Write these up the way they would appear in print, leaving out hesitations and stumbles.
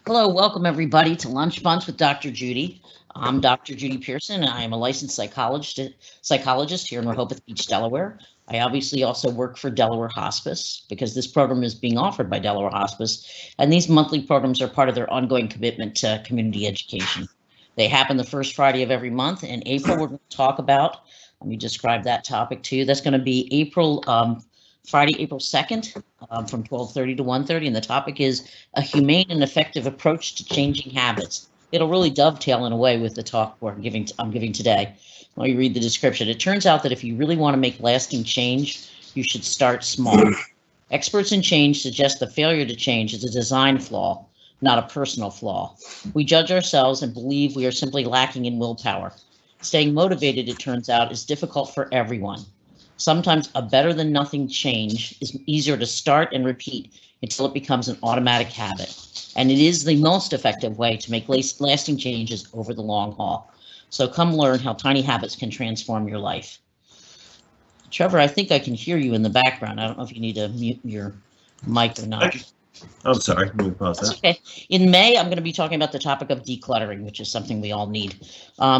Hello, welcome everybody to Lunch Bunch with Dr. Judy. I'm Dr. Judy Pierson, and I am a licensed psychologist here in Rehoboth Beach, Delaware. I obviously also work for Delaware Hospice because this program is being offered by Delaware Hospice, and these monthly programs are part of their ongoing commitment to community education. They happen the first Friday of every month. In April, we're going to talk about, let me describe that topic to you. That's going to be Friday, April 2nd, from 12:30 to 1:30, and the topic is a humane and effective approach to changing habits. It'll really dovetail in a way with the talk I'm giving today. Let me read the description. It turns out that if you really want to make lasting change, you should start small. Experts in change suggest the failure to change is a design flaw, not a personal flaw. We judge ourselves and believe we are simply lacking in willpower. Staying motivated, it turns out, is difficult for everyone. Sometimes a better than nothing change is easier to start and repeat until it becomes an automatic habit. And it is the most effective way to make lasting changes over the long haul. So come learn how tiny habits can transform your life. Trevor, I think I can hear you in the background. I don't know if you need to mute your mic or not. I'm sorry, let me pause that. Okay. In May, I'm going to be talking about the topic of decluttering, which is something we all need.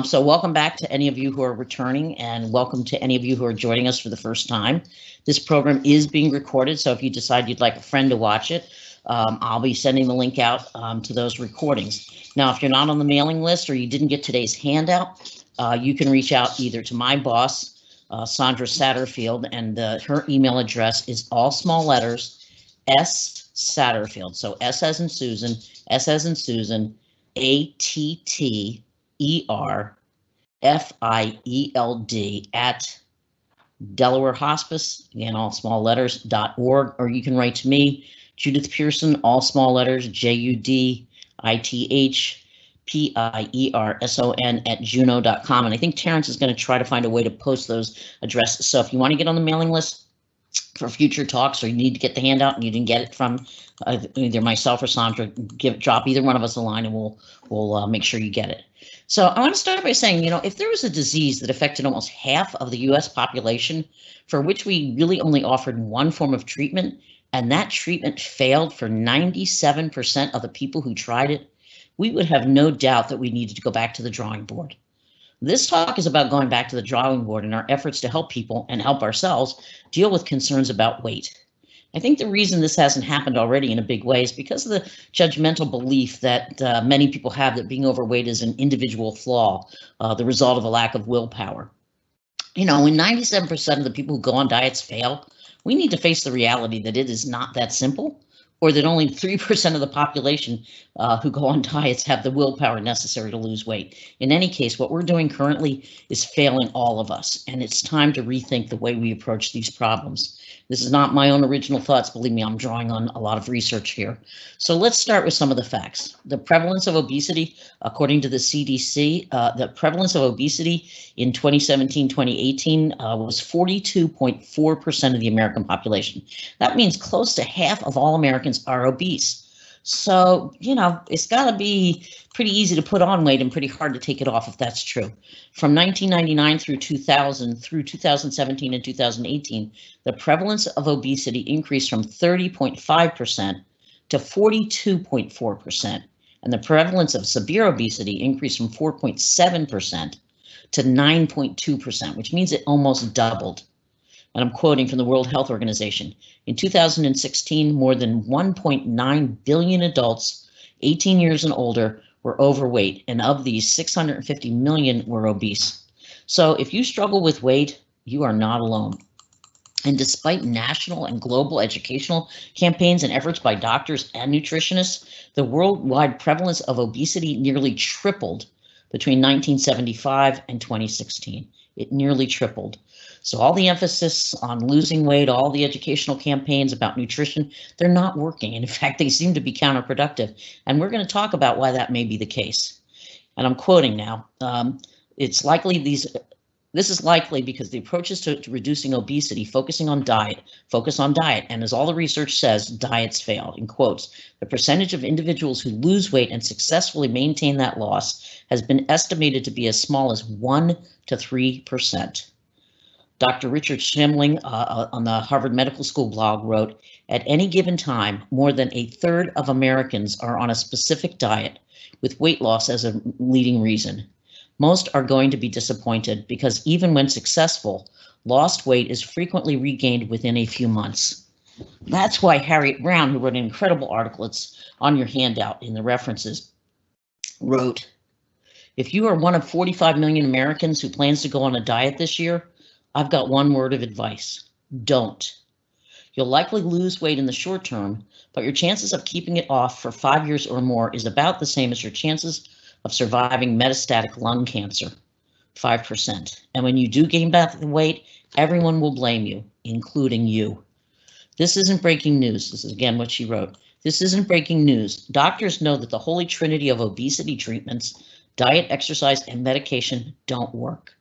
So welcome back to any of you who are returning, and welcome to any of you who are joining us for the first time. This program is being recorded, so if you decide you'd like a friend to watch it, I'll be sending the link out to those recordings. Now, if you're not on the mailing list or you didn't get today's handout, you can reach out either to my boss, Sandra Satterfield, and her email address is all small letters, S. Satterfield. So S as in Susan, ATTERFIELD at Delaware Hospice, again, all small letters.org, or you can write to me, Judith Pierson, all small letters, JUDITHPIERSON at juno.com. And I think Terrence is going to try to find a way to post those addresses. So if you want to get on the mailing list for future talks, or you need to get the handout and you didn't get it from either myself or Sandra, drop either one of us a line and we'll make sure you get it. So I want to start by saying, if there was a disease that affected almost half of the US population, for which we really only offered one form of treatment, and that treatment failed for 97% of the people who tried it, we would have no doubt that we needed to go back to the drawing board. This talk is about going back to the drawing board in our efforts to help people and help ourselves deal with concerns about weight. I think the reason this hasn't happened already in a big way is because of the judgmental belief that many people have that being overweight is an individual flaw, the result of a lack of willpower. When 97% of the people who go on diets fail, we need to face the reality that it is not that simple, or that only 3% of the population who go on diets have the willpower necessary to lose weight. In any case, what we're doing currently is failing all of us, and it's time to rethink the way we approach these problems. This is not my own original thoughts. Believe me, I'm drawing on a lot of research here. So let's start with some of the facts. The prevalence of obesity, according to the CDC, the prevalence of obesity in 2017-2018 was 42.4% of the American population. That means close to half of all Americans are obese. So, it's got to be pretty easy to put on weight and pretty hard to take it off if that's true. From 1999 through 2000, through 2017 and 2018, the prevalence of obesity increased from 30.5% to 42.4%. And the prevalence of severe obesity increased from 4.7% to 9.2%, which means it almost doubled. And I'm quoting from the World Health Organization. In 2016, more than 1.9 billion adults 18 years and older were overweight, and of these, 650 million were obese. So if you struggle with weight, you are not alone. And despite national and global educational campaigns and efforts by doctors and nutritionists, the worldwide prevalence of obesity nearly tripled between 1975 and 2016. It nearly tripled. So all the emphasis on losing weight, all the educational campaigns about nutrition, they're not working. And in fact, they seem to be counterproductive. And we're going to talk about why that may be the case. And I'm quoting now, this is likely because the approaches to reducing obesity, focus on diet, and as all the research says, diets fail. In quotes, the percentage of individuals who lose weight and successfully maintain that loss has been estimated to be as small as 1 to 3%. Dr. Richard Schimling on the Harvard Medical School blog wrote, at any given time, more than a third of Americans are on a specific diet with weight loss as a leading reason. Most are going to be disappointed because even when successful, lost weight is frequently regained within a few months. That's why Harriet Brown, who wrote an incredible article, it's on your handout in the references, wrote, if you are one of 45 million Americans who plans to go on a diet this year, I've got one word of advice. Don't. You'll likely lose weight in the short term, but your chances of keeping it off for 5 years or more is about the same as your chances of surviving metastatic lung cancer, 5%. And when you do gain back the weight, everyone will blame you, including you. This isn't breaking news. This is again what she wrote. This isn't breaking news. Doctors know that the holy trinity of obesity treatments, diet, exercise, and medication don't work.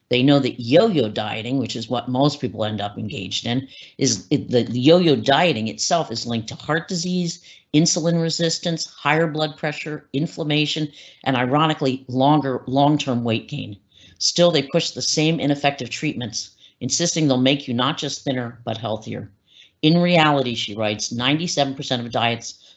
They know that yo-yo dieting, which is what most people end up engaged in, the yo-yo dieting itself is linked to heart disease, insulin resistance, higher blood pressure, inflammation, and ironically, long-term weight gain. Still, they push the same ineffective treatments, insisting they'll make you not just thinner, but healthier. In reality, she writes, 97% of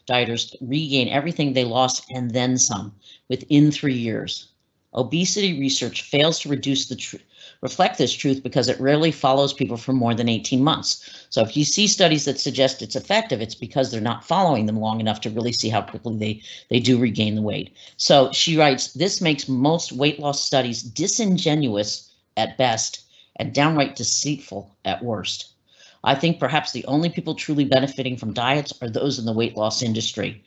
dieters regain everything they lost and then some within 3 years. Obesity research fails to reflect this truth because it rarely follows people for more than 18 months. So if you see studies that suggest it's effective, it's because they're not following them long enough to really see how quickly they do regain the weight. So she writes, this makes most weight loss studies disingenuous at best and downright deceitful at worst. I think perhaps the only people truly benefiting from diets are those in the weight loss industry.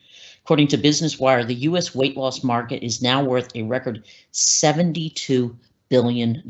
According to Business Wire, the U.S. weight loss market is now worth a record $72 billion.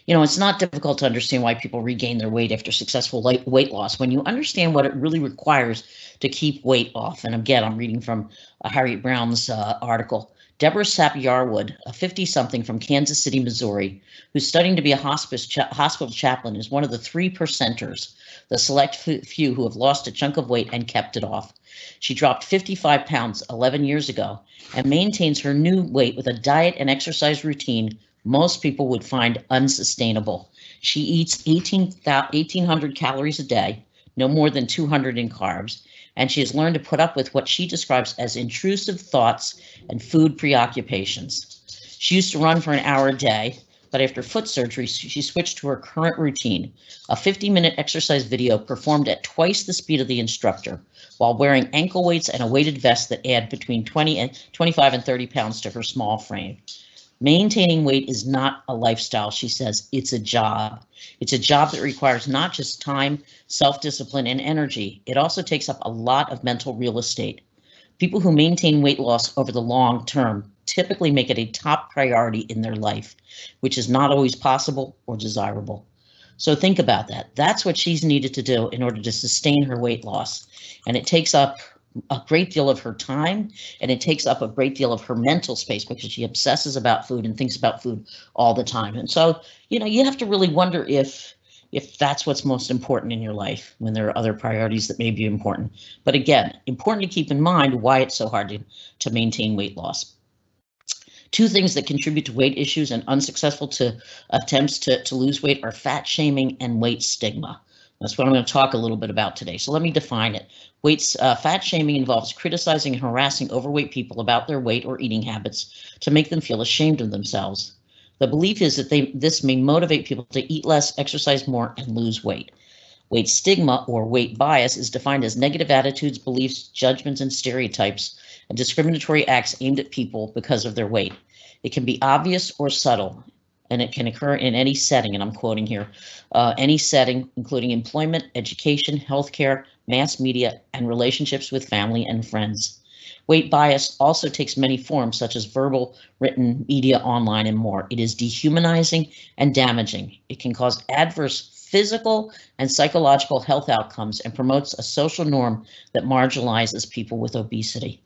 You know, it's not difficult to understand why people regain their weight after successful weight loss when you understand what it really requires to keep weight off. And again, I'm reading from Harriet Brown's article. Deborah Sapp-Yarwood, a 50-something from Kansas City, Missouri, who's studying to be a hospital chaplain, is one of the 3%ers, the select few who have lost a chunk of weight and kept it off. She dropped 55 pounds 11 years ago and maintains her new weight with a diet and exercise routine most people would find unsustainable. She eats 1,800 calories a day, no more than 200 in carbs, and she has learned to put up with what she describes as intrusive thoughts and food preoccupations. She used to run for an hour a day, but after foot surgery, she switched to her current routine, a 50-minute exercise video performed at twice the speed of the instructor, while wearing ankle weights and a weighted vest that add between 25 and 30 pounds to her small frame. Maintaining weight is not a lifestyle, she says, it's a job. It's a job that requires not just time, self-discipline, and energy. It also takes up a lot of mental real estate. People who maintain weight loss over the long term typically make it a top priority in their life, which is not always possible or desirable. So think about that. That's what she's needed to do in order to sustain her weight loss. And it takes up a great deal of her time, and it takes up a great deal of her mental space because she obsesses about food and thinks about food all the time. And so, you know, you have to really wonder if that's what's most important in your life when there are other priorities that may be important. But again, important to keep in mind why it's so hard to maintain weight loss. Two things that contribute to weight issues and unsuccessful attempts to lose weight are fat shaming and weight stigma. That's what I'm going to talk a little bit about today. So let me define it. Fat shaming involves criticizing and harassing overweight people about their weight or eating habits to make them feel ashamed of themselves. The belief is that this may motivate people to eat less, exercise more, and lose weight. Weight stigma or weight bias is defined as negative attitudes, beliefs, judgments, and stereotypes, and discriminatory acts aimed at people because of their weight. It can be obvious or subtle, and it can occur in any setting, and I'm quoting here, any setting, including employment, education, healthcare, mass media, and relationships with family and friends. Weight bias also takes many forms, such as verbal, written, media, online, and more. It is dehumanizing and damaging. It can cause adverse physical and psychological health outcomes and promotes a social norm that marginalizes people with obesity.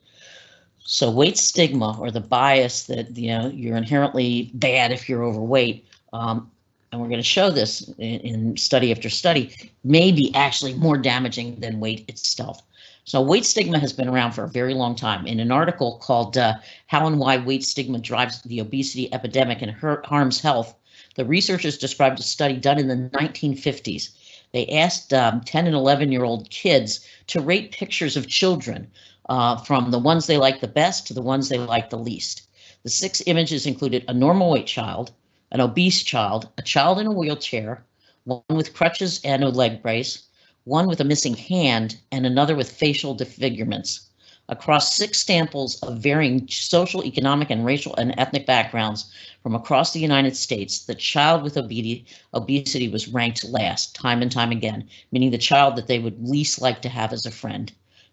So weight stigma, or the bias that you're inherently bad if you're overweight, and we're going to show this in study after study, may be actually more damaging than weight itself. So weight stigma has been around for a very long time. In an article called How and Why Weight Stigma Drives the Obesity Epidemic and Harms Health, The researchers described a study done in the 1950s. They asked 10 and 11-year-old kids to rate pictures of children from the ones they liked the best to the ones they liked the least. The 6 images included a normal weight child, an obese child, a child in a wheelchair, one with crutches and a leg brace, one with a missing hand, and another with facial disfigurements. Across 6 samples of varying social, economic, and racial and ethnic backgrounds from across the United States, the child with obesity was ranked last time and time again, meaning the child that they would least like to have as a friend.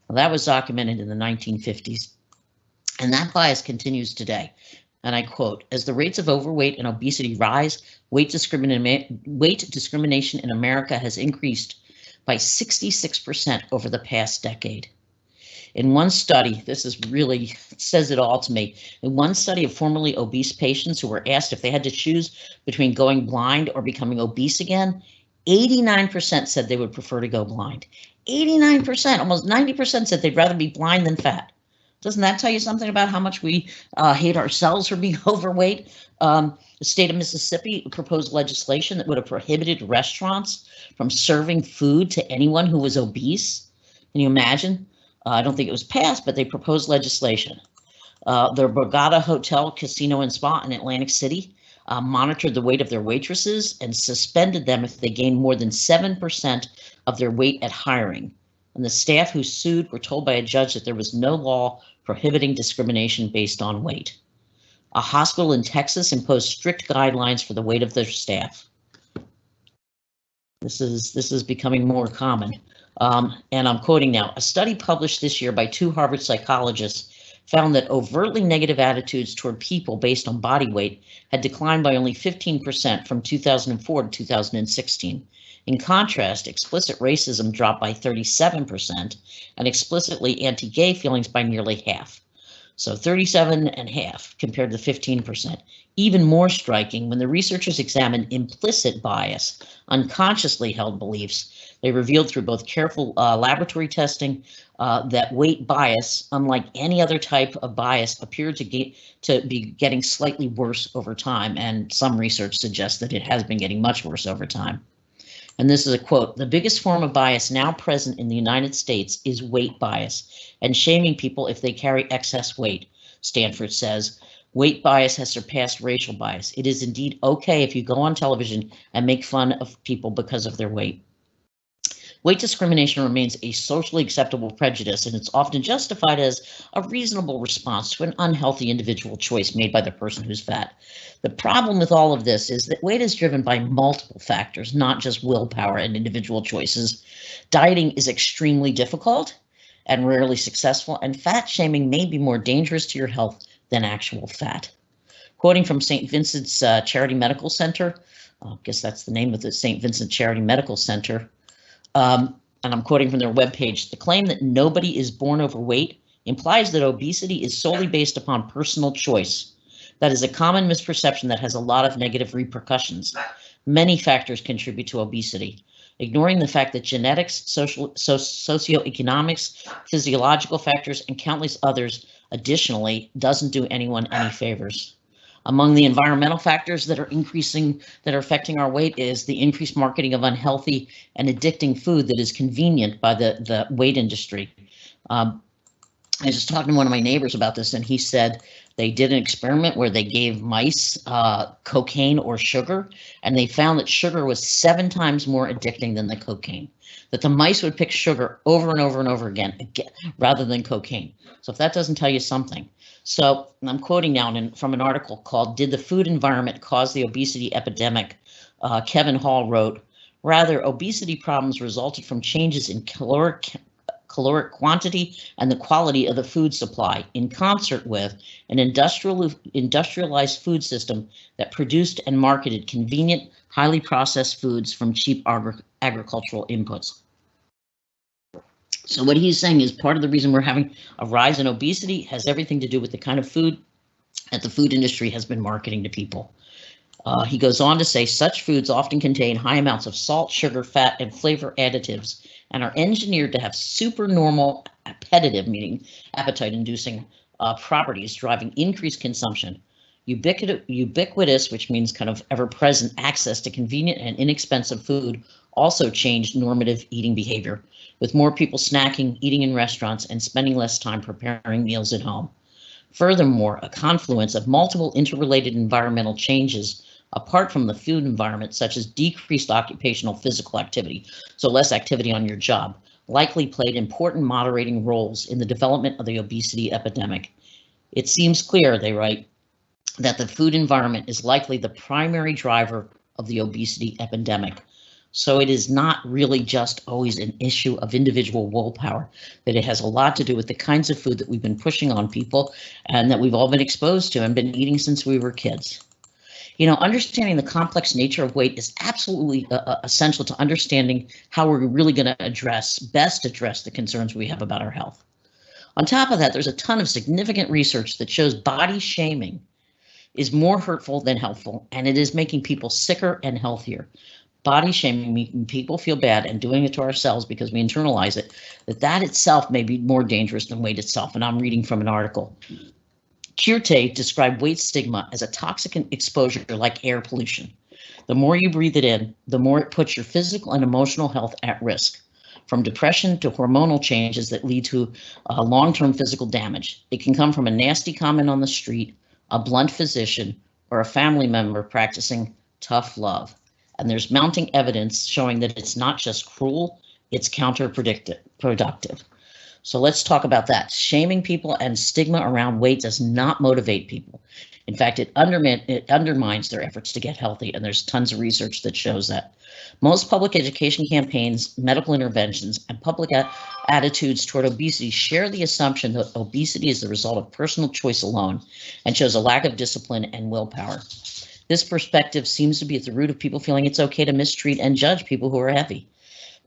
Well, that was documented in the 1950s, and that bias continues today. And I quote, "As the rates of overweight and obesity rise, weight discrimination in America has increased by 66% over the past decade." In one study, this is really says it all to me. In one study of formerly obese patients who were asked if they had to choose between going blind or becoming obese again, 89% said they would prefer to go blind. 89%, almost 90% said they'd rather be blind than fat. Doesn't that tell you something about how much we hate ourselves for being overweight? The state of Mississippi proposed legislation that would have prohibited restaurants from serving food to anyone who was obese. Can you imagine? I don't think it was passed, but they proposed legislation. The Borgata Hotel, Casino, and Spa in Atlantic City monitored the weight of their waitresses and suspended them if they gained more than 7% of their weight at hiring. And the staff who sued were told by a judge that there was no law prohibiting discrimination based on weight. A hospital in Texas imposed strict guidelines for the weight of their staff. This is becoming more common. And I'm quoting now, "A study published this year by 2 Harvard psychologists found that overtly negative attitudes toward people based on body weight had declined by only 15% from 2004 to 2016. In contrast, explicit racism dropped by 37% and explicitly anti-gay feelings by nearly half. So 37.5 compared to 15%. Even more striking, when the researchers examined implicit bias, unconsciously held beliefs, they revealed through both careful laboratory testing that weight bias, unlike any other type of bias, appeared to be getting slightly worse over time, and some research suggests that it has been getting much worse over time. And this is a quote, "The biggest form of bias now present in the United States is weight bias and shaming people if they carry excess weight," Stanford says. "Weight bias has surpassed racial bias. It is indeed okay if you go on television and make fun of people because of their weight." Weight discrimination remains a socially acceptable prejudice, and it's often justified as a reasonable response to an unhealthy individual choice made by the person who's fat. The problem with all of this is that weight is driven by multiple factors, not just willpower and individual choices. Dieting is extremely difficult and rarely successful, and fat shaming may be more dangerous to your health than actual fat. Quoting from St. Vincent's Charity Medical Center, I guess that's the name of the St. Vincent Charity Medical Center, and I'm quoting from their webpage, "The claim that nobody is born overweight implies that obesity is solely based upon personal choice. That is a common misperception that has a lot of negative repercussions. Many factors contribute to obesity. Ignoring the fact that genetics, socioeconomics, physiological factors, and countless others additionally doesn't do anyone any favors. Among the environmental factors that are affecting our weight is the increased marketing of unhealthy and addicting food that is convenient by the weight industry." I was just talking to one of my neighbors about this, and he said they did an experiment where they gave mice cocaine or sugar, and they found that sugar was 7 times more addicting than the cocaine. That the mice would pick sugar over and over and over again rather than cocaine. So if that doesn't tell you something. So I'm quoting now from an article called "Did the Food Environment Cause the Obesity Epidemic?" Kevin Hall wrote, "Rather, obesity problems resulted from changes in caloric quantity and the quality of the food supply in concert with an industrialized food system that produced and marketed convenient, highly processed foods from cheap agricultural inputs." So what he's saying is part of the reason we're having a rise in obesity has everything to do with the kind of food that the food industry has been marketing to people. He goes on to say such foods often contain high amounts of salt, sugar, fat, and flavor additives and are engineered to have supernormal appetitive, meaning appetite-inducing properties, driving increased consumption. Ubiquitous, which means kind of ever-present access to convenient and inexpensive food, also changed normative eating behavior, with more people snacking, eating in restaurants, and spending less time preparing meals at home. Furthermore, a confluence of multiple interrelated environmental changes apart from the food environment, such as decreased occupational physical activity, so less activity on your job, likely played important moderating roles in the development of the obesity epidemic. It seems clear, they write, that the food environment is likely the primary driver of the obesity epidemic. So it is not really just always an issue of individual willpower, that it has a lot to do with the kinds of food that we've been pushing on people and that we've all been exposed to and been eating since we were kids. You know, understanding the complex nature of weight is absolutely essential to understanding how we're really going to best address the concerns we have about our health. On top of that, there's a ton of significant research that shows body shaming is more hurtful than helpful, and it is making people sicker and healthier. Body shaming, making people feel bad and doing it to ourselves because we internalize it, that itself may be more dangerous than weight itself. And I'm reading from an article. Curte described weight stigma as a toxic exposure like air pollution. The more you breathe it in, the more it puts your physical and emotional health at risk, from depression to hormonal changes that lead to long-term physical damage. It can come from a nasty comment on the street, a blunt physician, or a family member practicing tough love. And there's mounting evidence showing that it's not just cruel, it's counterproductive. So let's talk about that. Shaming people and stigma around weight does not motivate people. In fact, it undermines their efforts to get healthy, and there's tons of research that shows that. Most public education campaigns, medical interventions, and public attitudes toward obesity share the assumption that obesity is the result of personal choice alone and shows a lack of discipline and willpower. This perspective seems to be at the root of people feeling it's okay to mistreat and judge people who are heavy.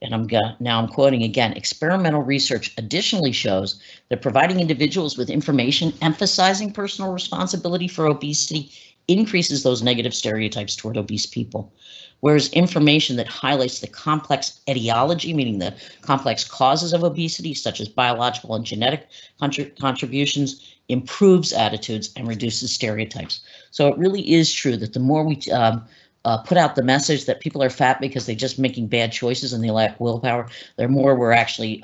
And I'm quoting again, experimental research additionally shows that providing individuals with information emphasizing personal responsibility for obesity increases those negative stereotypes toward obese people. Whereas information that highlights the complex etiology, meaning the complex causes of obesity, such as biological and genetic contributions, improves attitudes and reduces stereotypes. So it really is true that the more we put out the message that people are fat because they're just making bad choices and they lack willpower, the more we're actually,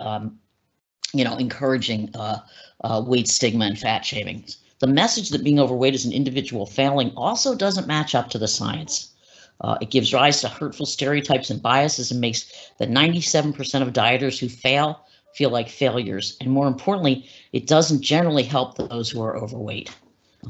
encouraging weight stigma and fat shaming. The message that being overweight is an individual failing also doesn't match up to the science. It gives rise to hurtful stereotypes and biases and makes the 97% of dieters who fail feel like failures. And more importantly, it doesn't generally help those who are overweight.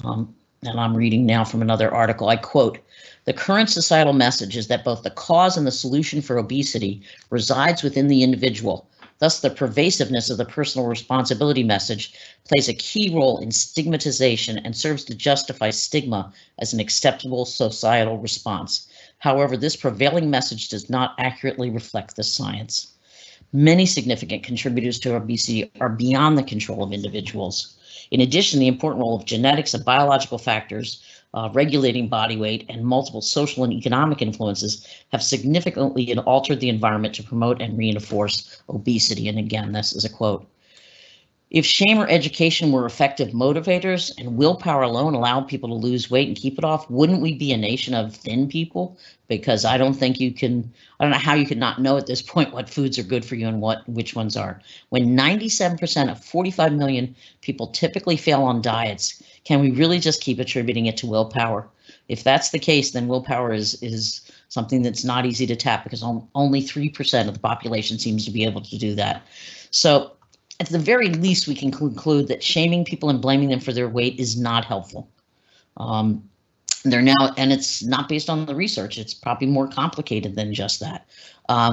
And I'm reading now from another article. I quote, "The current societal message is that both the cause and the solution for obesity resides within the individual. Thus, the pervasiveness of the personal responsibility message plays a key role in stigmatization and serves to justify stigma as an acceptable societal response. However, this prevailing message does not accurately reflect the science. Many significant contributors to obesity are beyond the control of individuals. In addition, the important role of genetics and biological factors, regulating body weight, and multiple social and economic influences have significantly altered the environment to promote and reinforce obesity." And again, this is a quote. If shame or education were effective motivators and willpower alone allowed people to lose weight and keep it off, wouldn't we be a nation of thin people? Because I don't know how you can not know at this point what foods are good for you and which ones are. When 97% of 45 million people typically fail on diets, can we really just keep attributing it to willpower? If that's the case, then willpower is something that's not easy to tap because only 3% of the population seems to be able to do that. So at the very least, we can conclude that shaming people and blaming them for their weight is not helpful. And it's not based on the research. It's probably more complicated than just that.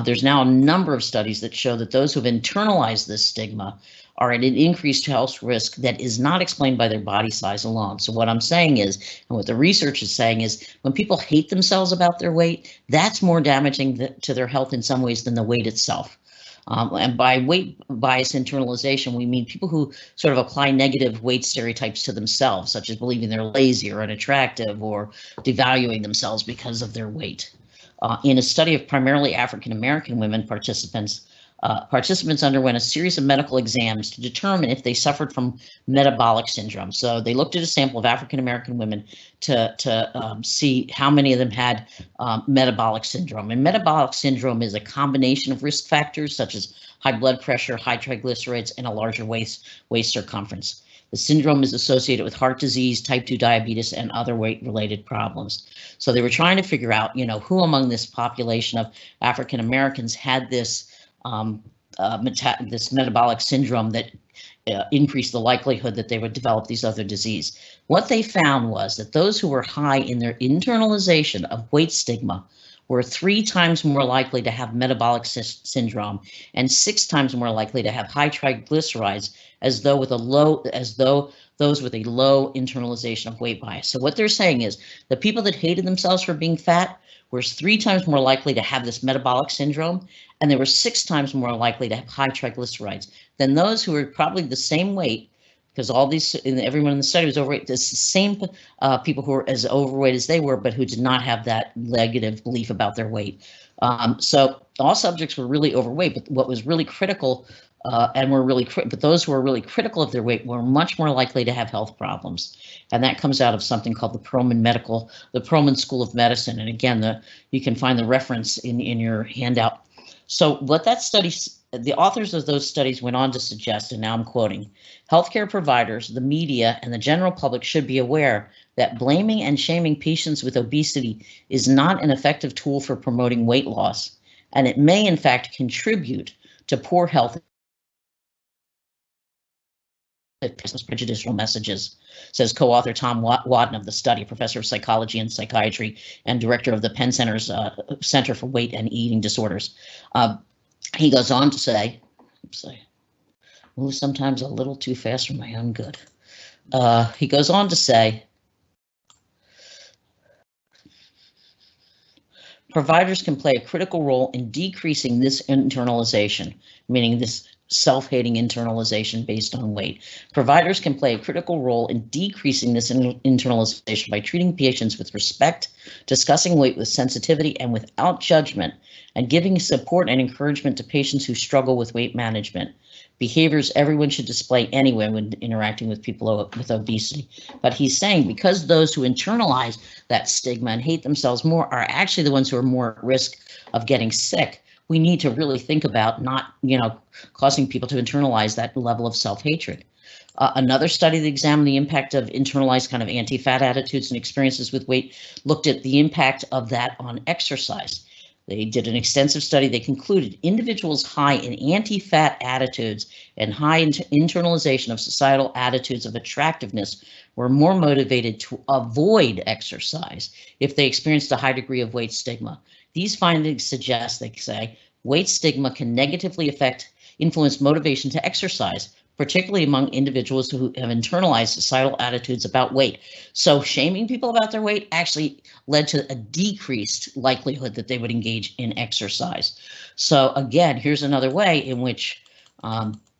There's now a number of studies that show that those who've internalized this stigma are at an increased health risk that is not explained by their body size alone. So what I'm saying is, and what the research is saying is, when people hate themselves about their weight, that's more damaging to their health in some ways than the weight itself. And by weight bias internalization, we mean people who sort of apply negative weight stereotypes to themselves, such as believing they're lazy or unattractive or devaluing themselves because of their weight. In a study of primarily African-American women participants, Participants underwent a series of medical exams to determine if they suffered from metabolic syndrome. So they looked at a sample of African American women to see how many of them had metabolic syndrome. And metabolic syndrome is a combination of risk factors such as high blood pressure, high triglycerides, and a larger waist circumference. The syndrome is associated with heart disease, type 2 diabetes, and other weight-related problems. So they were trying to figure out, who among this population of African Americans had this this metabolic syndrome that increased the likelihood that they would develop these other disease. What they found was that those who were high in their internalization of weight stigma were 3 times more likely to have metabolic syndrome and 6 times more likely to have high triglycerides as though those with a low internalization of weight bias. So what they're saying is the people that hated themselves for being fat were 3 times more likely to have this metabolic syndrome, and they were 6 times more likely to have high triglycerides than those who were probably the same weight, because everyone in the study was overweight. It's the same people who were as overweight as they were, but who did not have that negative belief about their weight. So all subjects were really overweight, but what was really critical but those who were really critical of their weight were much more likely to have health problems. And that comes out of something called the Perlman School of Medicine. And again, you can find the reference in your handout. So what the authors of those studies went on to suggest, and now I'm quoting, healthcare providers, the media, and the general public should be aware that blaming and shaming patients with obesity is not an effective tool for promoting weight loss, and it may in fact contribute to poor health prejudicial messages, says co-author Tom Wadden of the study, professor of psychology and psychiatry and director of the Penn Center's Center for Weight and Eating Disorders. He goes on to say, move sometimes a little too fast for my own good. He goes on to say, providers can play a critical role in decreasing this internalization, meaning this self-hating internalization based on weight. Providers can play a critical role in decreasing this internalization by treating patients with respect, discussing weight with sensitivity and without judgment, and giving support and encouragement to patients who struggle with weight management. Behaviors everyone should display anyway when interacting with people with obesity. But he's saying because those who internalize that stigma and hate themselves more are actually the ones who are more at risk of getting sick, we need to really think about not, causing people to internalize that level of self-hatred. Another study that examined the impact of internalized kind of anti-fat attitudes and experiences with weight looked at the impact of that on exercise. They did an extensive study. They concluded individuals high in anti-fat attitudes and high internalization of societal attitudes of attractiveness were more motivated to avoid exercise if they experienced a high degree of weight stigma. These findings suggest, they say, weight stigma can negatively influence motivation to exercise, particularly among individuals who have internalized societal attitudes about weight. So shaming people about their weight actually led to a decreased likelihood that they would engage in exercise. So again, here's another way in which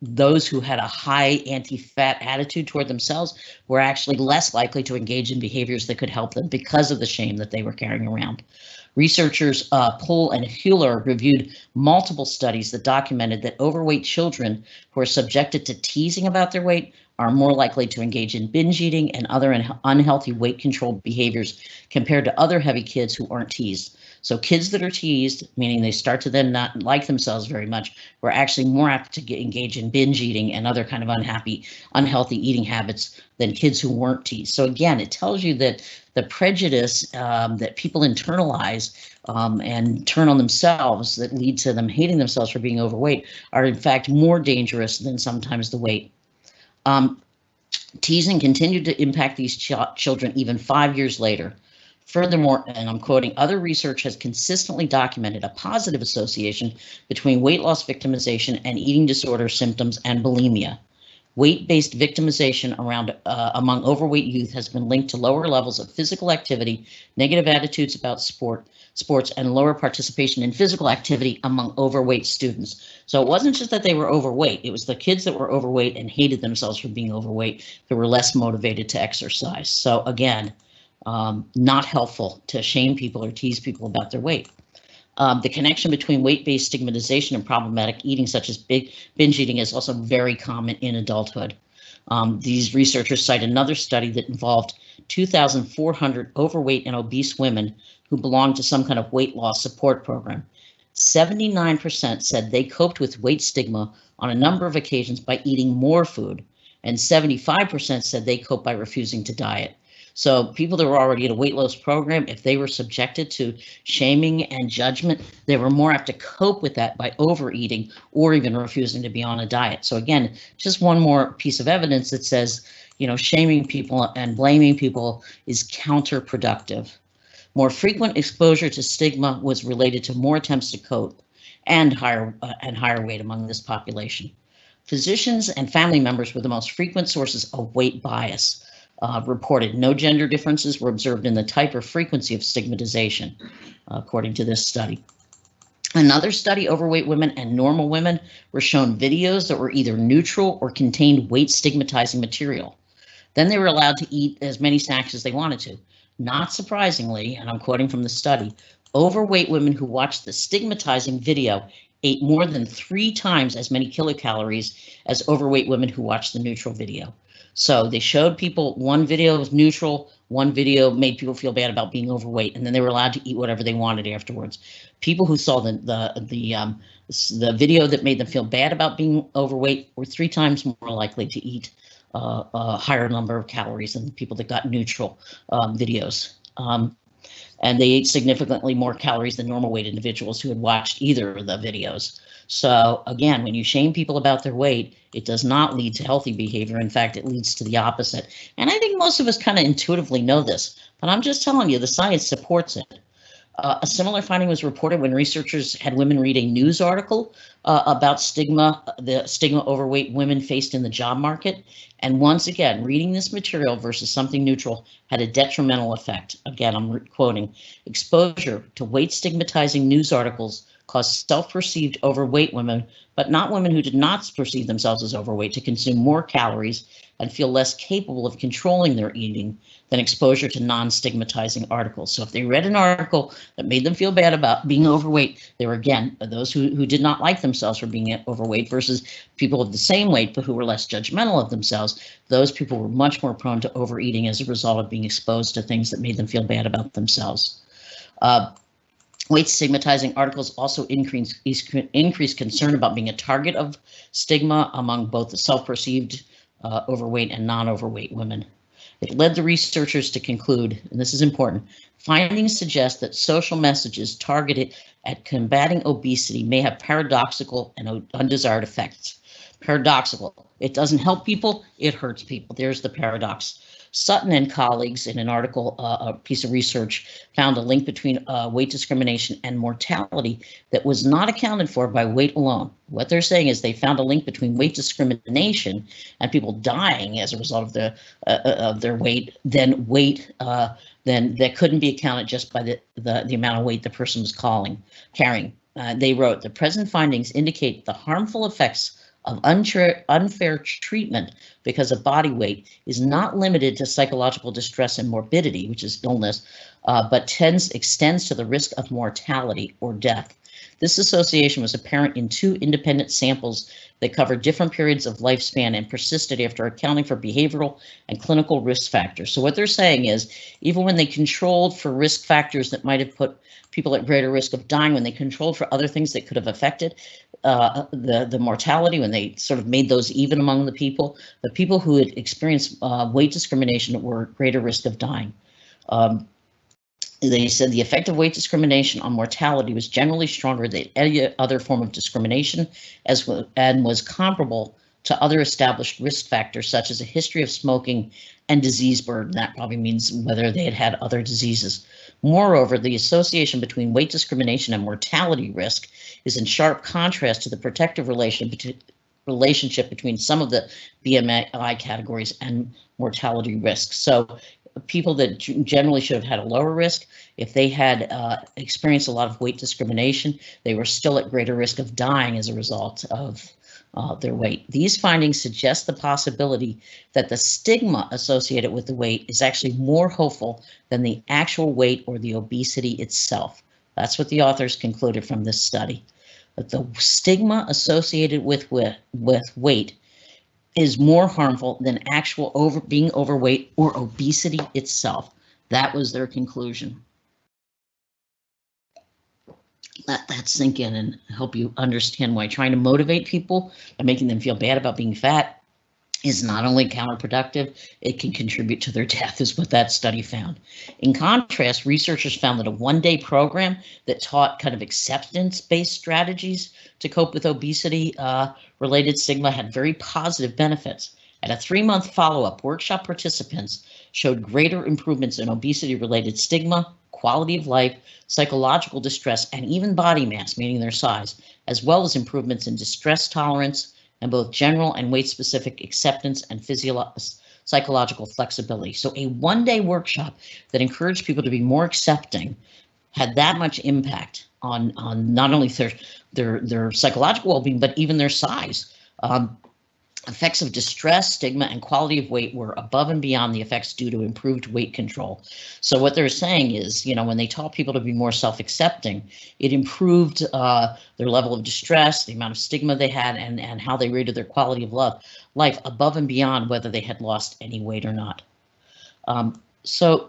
those who had a high anti-fat attitude toward themselves were actually less likely to engage in behaviors that could help them because of the shame that they were carrying around. Researchers Pohl and Hewler reviewed multiple studies that documented that overweight children who are subjected to teasing about their weight are more likely to engage in binge eating and other unhealthy weight control behaviors compared to other heavy kids who aren't teased. So kids that are teased, meaning they start to then not like themselves very much, were actually more apt to engage in binge eating and other kind of unhealthy eating habits than kids who weren't teased. So again, it tells you that the prejudice that people internalize and turn on themselves that lead to them hating themselves for being overweight are in fact more dangerous than sometimes the weight. Teasing continued to impact these children even 5 years later. Furthermore, and I'm quoting, other research has consistently documented a positive association between weight loss victimization and eating disorder symptoms and bulimia. Weight-based victimization among overweight youth has been linked to lower levels of physical activity, negative attitudes about sports, and lower participation in physical activity among overweight students. So it wasn't just that they were overweight, it was the kids that were overweight and hated themselves for being overweight who were less motivated to exercise. So again, not helpful to shame people or tease people about their weight. The connection between weight-based stigmatization and problematic eating, such as binge eating, is also very common in adulthood. These researchers cite another study that involved 2,400 overweight and obese women who belonged to some kind of weight loss support program. 79% said they coped with weight stigma on a number of occasions by eating more food, and 75% said they coped by refusing to diet. So people that were already in a weight loss program, if they were subjected to shaming and judgment, they were more apt to cope with that by overeating or even refusing to be on a diet. So again, just one more piece of evidence that says, shaming people and blaming people is counterproductive. More frequent exposure to stigma was related to more attempts to cope and higher weight among this population. Physicians and family members were the most frequent sources of weight bias. Reported no gender differences were observed in the type or frequency of stigmatization, according to this study. Another study, overweight women and normal women were shown videos that were either neutral or contained weight stigmatizing material. Then they were allowed to eat as many snacks as they wanted to. Not surprisingly, and I'm quoting from the study, overweight women who watched the stigmatizing video ate more than 3 times as many kilocalories as overweight women who watched the neutral video. So they showed people one video was neutral, one video made people feel bad about being overweight, and then they were allowed to eat whatever they wanted afterwards. People who saw the video that made them feel bad about being overweight were 3 times more likely to eat a higher number of calories than people that got neutral videos. And they ate significantly more calories than normal weight individuals who had watched either of the videos. So again, when you shame people about their weight, it does not lead to healthy behavior. In fact, it leads to the opposite. And I think most of us kind of intuitively know this, but I'm just telling you, the science supports it. A similar finding was reported when researchers had women read a news article about the stigma overweight women faced in the job market. And once again, reading this material versus something neutral had a detrimental effect. Again, I'm quoting, exposure to weight stigmatizing news articles caused self-perceived overweight women, but not women who did not perceive themselves as overweight, to consume more calories and feel less capable of controlling their eating than exposure to non-stigmatizing articles. So if they read an article that made them feel bad about being overweight, they were, again, those who did not like themselves for being overweight versus people of the same weight but who were less judgmental of themselves, those people were much more prone to overeating as a result of being exposed to things that made them feel bad about themselves. Weight stigmatizing articles also increase concern about being a target of stigma among both the self-perceived overweight and non-overweight women. It led the researchers to conclude, and this is important, findings suggest that social messages targeted at combating obesity may have paradoxical and undesired effects. Paradoxical, it doesn't help people, it hurts people. There's the paradox. Sutton and colleagues in an article, a piece of research, found a link between weight discrimination and mortality that was not accounted for by weight alone. What they're saying is they found a link between weight discrimination and people dying as a result of their weight, then that couldn't be accounted just by the amount of weight the person was carrying. They wrote, the present findings indicate the harmful effects of unfair treatment because of body weight is not limited to psychological distress and morbidity, which is illness, but extends to the risk of mortality or death. This association was apparent in 2 independent samples that covered different periods of lifespan and persisted after accounting for behavioral and clinical risk factors. So what they're saying is, even when they controlled for risk factors that might have put people at greater risk of dying, when they controlled for other things that could have affected the mortality, when they sort of made those even among the people who had experienced weight discrimination were at greater risk of dying. They said the effect of weight discrimination on mortality was generally stronger than any other form of discrimination, and was comparable to other established risk factors such as a history of smoking and disease burden. That probably means whether they had other diseases. Moreover, the association between weight discrimination and mortality risk is in sharp contrast to the protective relationship between some of the BMI categories and mortality risk. So people that generally should have had a lower risk, if they had experienced a lot of weight discrimination, they were still at greater risk of dying as a result of their weight. These findings suggest the possibility that the stigma associated with the weight is actually more hopeful than the actual weight or the obesity itself. That's what the authors concluded from this study, that the stigma associated with weight is more harmful than actual being overweight or obesity itself. That was their conclusion. Let that sink in and help you understand why trying to motivate people and making them feel bad about being fat is not only counterproductive, it can contribute to their death, is what that study found. In contrast, researchers found that a one-day program that taught kind of acceptance-based strategies to cope with obesity-related stigma had very positive benefits. At a 3-month follow-up, workshop participants showed greater improvements in obesity-related stigma, quality of life, psychological distress, and even body mass, meaning their size, as well as improvements in distress tolerance, and both general and weight-specific acceptance and psychological flexibility. So a one-day workshop that encouraged people to be more accepting had that much impact on not only their psychological well-being, but even their size. Effects of distress, stigma, and quality of weight were above and beyond the effects due to improved weight control. So what they're saying is, when they taught people to be more self-accepting, it improved their level of distress, the amount of stigma they had, and how they rated their quality of life above and beyond whether they had lost any weight or not. So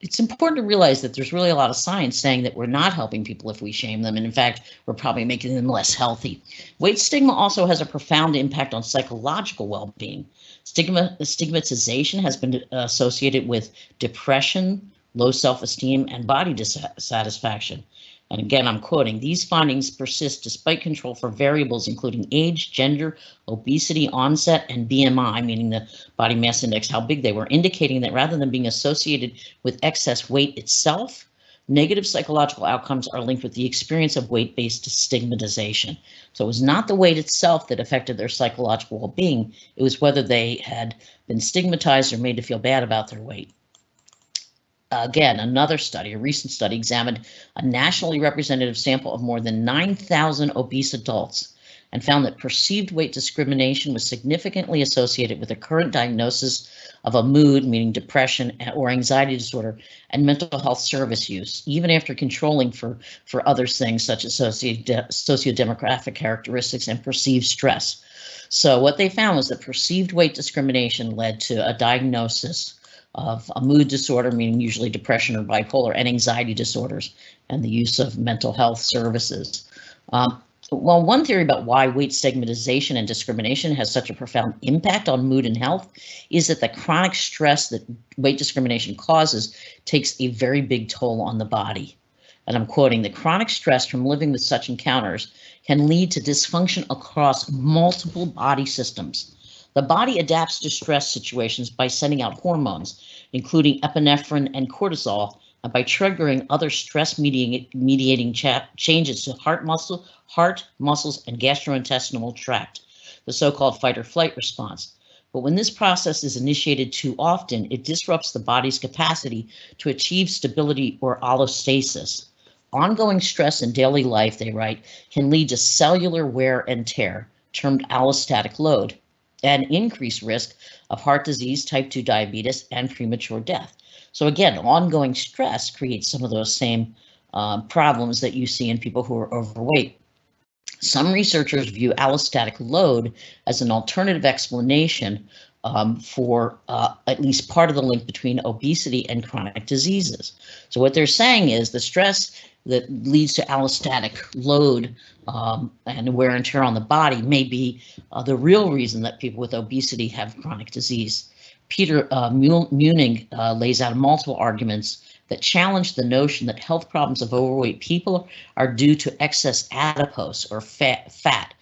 it's important to realize that there's really a lot of science saying that we're not helping people if we shame them, and in fact, we're probably making them less healthy. Weight stigma also has a profound impact on psychological well-being. Stigmatization has been associated with depression, low self-esteem, and body dissatisfaction. And again, I'm quoting, "These findings persist despite control for variables including age, gender, obesity, onset, and BMI," meaning the body mass index, how big they were, indicating that rather than being associated with excess weight itself, negative psychological outcomes are linked with the experience of weight-based stigmatization. So it was not the weight itself that affected their psychological well-being, it was whether they had been stigmatized or made to feel bad about their weight. Again, another study, a recent study, examined a nationally representative sample of more than 9,000 obese adults and found that perceived weight discrimination was significantly associated with a current diagnosis of a mood, meaning depression or anxiety disorder, and mental health service use, even after controlling for other things such as sociodemographic characteristics and perceived stress. So what they found was that perceived weight discrimination led to a diagnosis of a mood disorder, meaning usually depression or bipolar, and anxiety disorders, and the use of mental health services. Well, one theory about why weight stigmatization and discrimination has such a profound impact on mood and health is that the chronic stress that weight discrimination causes takes a very big toll on the body. And I'm quoting, "The chronic stress from living with such encounters can lead to dysfunction across multiple body systems. The body adapts to stress situations by sending out hormones, including epinephrine and cortisol, and by triggering other stress-mediating changes to heart, muscles, and gastrointestinal tract, the so-called fight or flight response. But when this process is initiated too often, it disrupts the body's capacity to achieve stability or allostasis. Ongoing stress in daily life," they write, "can lead to cellular wear and tear, termed allostatic load, and increased risk of heart disease, type 2 diabetes, and premature death." So again, ongoing stress creates some of those same problems that you see in people who are overweight. Some researchers view allostatic load as an alternative explanation for at least part of the link between obesity and chronic diseases. So what they're saying is the stress that leads to allostatic load and wear and tear on the body may be the real reason that people with obesity have chronic disease. Peter Muning lays out multiple arguments that challenge the notion that health problems of overweight people are due to excess adipose or fat.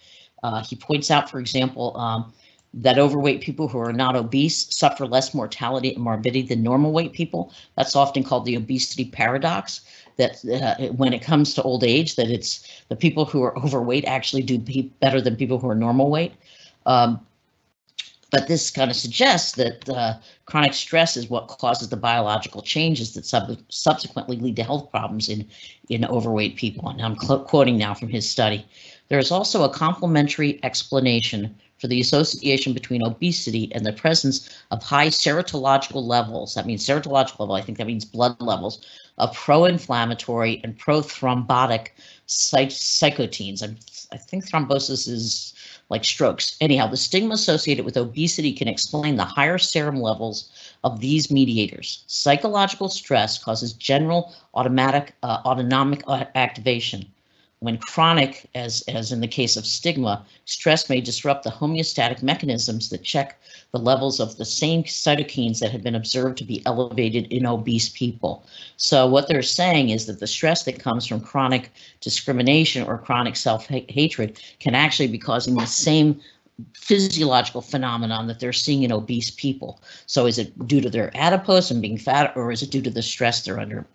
He points out, for example, that overweight people who are not obese suffer less mortality and morbidity than normal weight people. That's often called the obesity paradox, that when it comes to old age, that it's the people who are overweight actually do better than people who are normal weight. But this kind of suggests that chronic stress is what causes the biological changes that subsequently lead to health problems in overweight people. And I'm quoting now from his study. "There is also a complementary explanation for the association between obesity and the presence of high serological levels. That means serological level, I think that means blood levels, of pro-inflammatory and pro-thrombotic cytokines. I think thrombosis is like strokes. Anyhow, the stigma associated with obesity can explain the higher serum levels of these mediators. Psychological stress causes general autonomic activation. When chronic, as in the case of stigma, stress may disrupt the homeostatic mechanisms that check the levels of the same cytokines that have been observed to be elevated in obese people. So what they're saying is that the stress that comes from chronic discrimination or chronic self-hatred can actually be causing the same physiological phenomenon that they're seeing in obese people. So is it due to their adipose and being fat, or is it due to the stress they're under?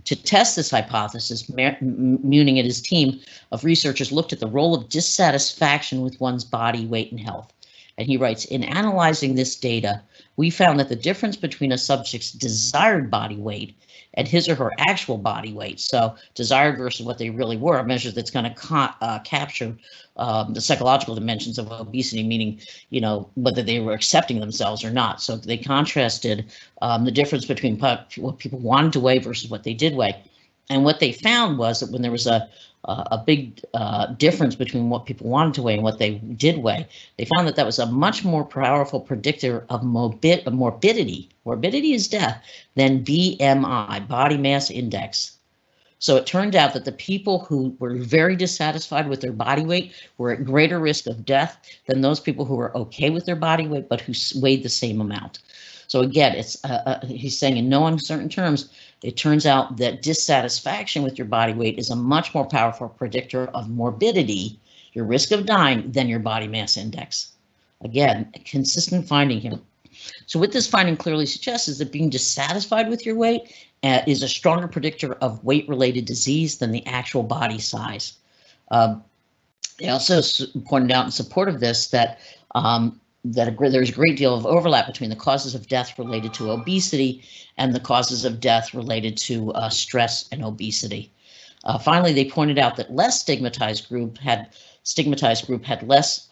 To test this hypothesis, Muning and his team of researchers looked at the role of dissatisfaction with one's body weight and health. And he writes, in analyzing this data, we found that the difference between a subject's desired body weight and his or her actual body weight, so desired versus what they really were, a measure that's going to capture the psychological dimensions of obesity, meaning, you know, whether they were accepting themselves or not. So they contrasted the difference between what people wanted to weigh versus what they did weigh. And what they found was that when there was a big difference between what people wanted to weigh and what they did weigh, they found that that was a much more powerful predictor of morbidity. Morbidity is death than BMI, body mass index. So it turned out that the people who were very dissatisfied with their body weight were at greater risk of death than those people who were okay with their body weight but who weighed the same amount. So again, it's he's saying in no uncertain terms, it turns out that dissatisfaction with your body weight is a much more powerful predictor of morbidity, your risk of dying, than your body mass index. Again, a consistent finding here. So what this finding clearly suggests is that being dissatisfied with your weight is a stronger predictor of weight-related disease than the actual body size. They also pointed out in support of this that there's a great deal of overlap between the causes of death related to obesity and the causes of death related to stress and obesity. Finally, they pointed out that less stigmatized group had less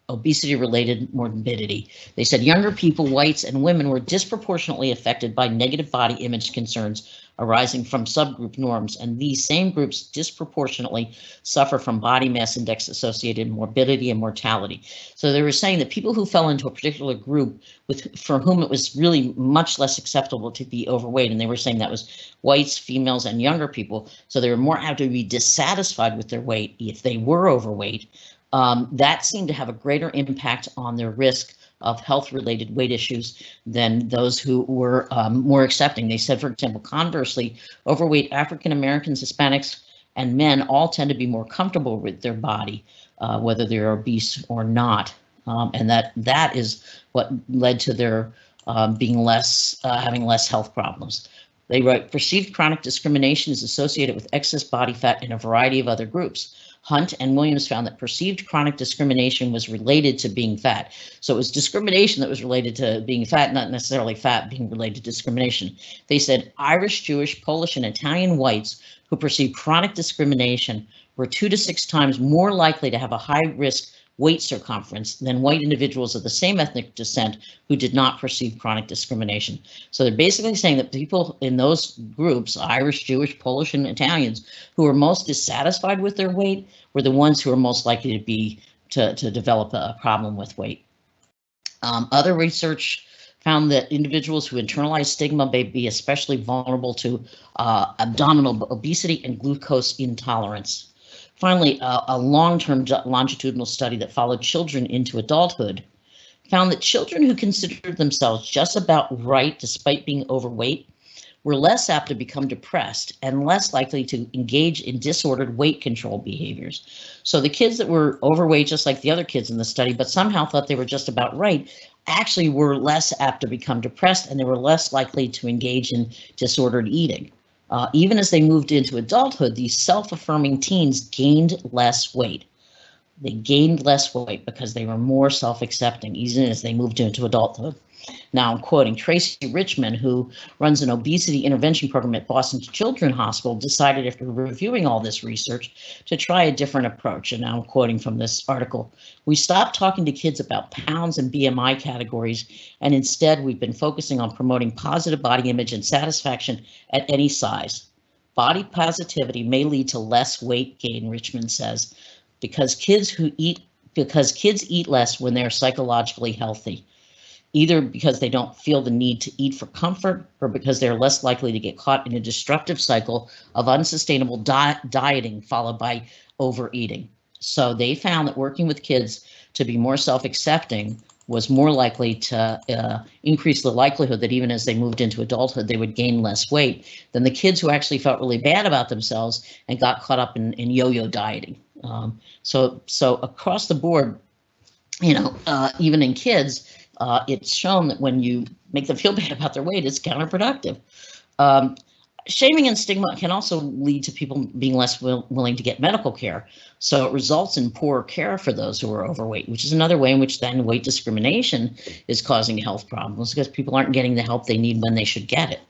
obesity-related morbidity. They said younger people, whites, and women were disproportionately affected by negative body image concerns arising from subgroup norms, and these same groups disproportionately suffer from body mass index associated morbidity and mortality. So they were saying that people who fell into a particular group for whom it was really much less acceptable to be overweight, and they were saying that was whites, females, and younger people, so they were more apt to be dissatisfied with their weight if they were overweight. That seemed to have a greater impact on their risk of health-related weight issues than those who were more accepting. They said, for example, conversely, overweight African Americans, Hispanics, and men all tend to be more comfortable with their body, whether they're obese or not, and that is what led to their being having less health problems. They write, perceived chronic discrimination is associated with excess body fat in a variety of other groups. Hunt and Williams found that perceived chronic discrimination was related to being fat. So it was discrimination that was related to being fat, not necessarily fat being related to discrimination. They said Irish, Jewish, Polish, and Italian whites who perceived chronic discrimination were 2 to 6 times more likely to have a high-risk weight circumference than white individuals of the same ethnic descent who did not perceive chronic discrimination. So they're basically saying that people in those groups, Irish, Jewish, Polish, and Italians, who were most dissatisfied with their weight were the ones who are most likely to develop a problem with weight. Other research found that individuals who internalize stigma may be especially vulnerable to abdominal obesity and glucose intolerance. Finally, a long-term longitudinal study that followed children into adulthood found that children who considered themselves just about right despite being overweight were less apt to become depressed and less likely to engage in disordered weight control behaviors. So the kids that were overweight, just like the other kids in the study, but somehow thought they were just about right, actually were less apt to become depressed, and they were less likely to engage in disordered eating. Even as they moved into adulthood, these self-affirming teens gained less weight. They gained less weight because they were more self-accepting, even as they moved into adulthood. Now I'm quoting Tracy Richmond, who runs an obesity intervention program at Boston Children's Hospital, decided after reviewing all this research to try a different approach. And now I'm quoting from this article. We stopped talking to kids about pounds and BMI categories, and instead we've been focusing on promoting positive body image and satisfaction at any size. Body positivity may lead to less weight gain, Richmond says, because kids eat less when they're psychologically healthy, either because they don't feel the need to eat for comfort or because they're less likely to get caught in a destructive cycle of unsustainable dieting followed by overeating. So they found that working with kids to be more self-accepting was more likely to increase the likelihood that even as they moved into adulthood, they would gain less weight than the kids who actually felt really bad about themselves and got caught up in yo-yo dieting. So across the board, even in kids, it's shown that when you make them feel bad about their weight, it's counterproductive. Shaming and stigma can also lead to people being less willing to get medical care. So it results in poor care for those who are overweight, which is another way in which then weight discrimination is causing health problems because people aren't getting the help they need when they should get it.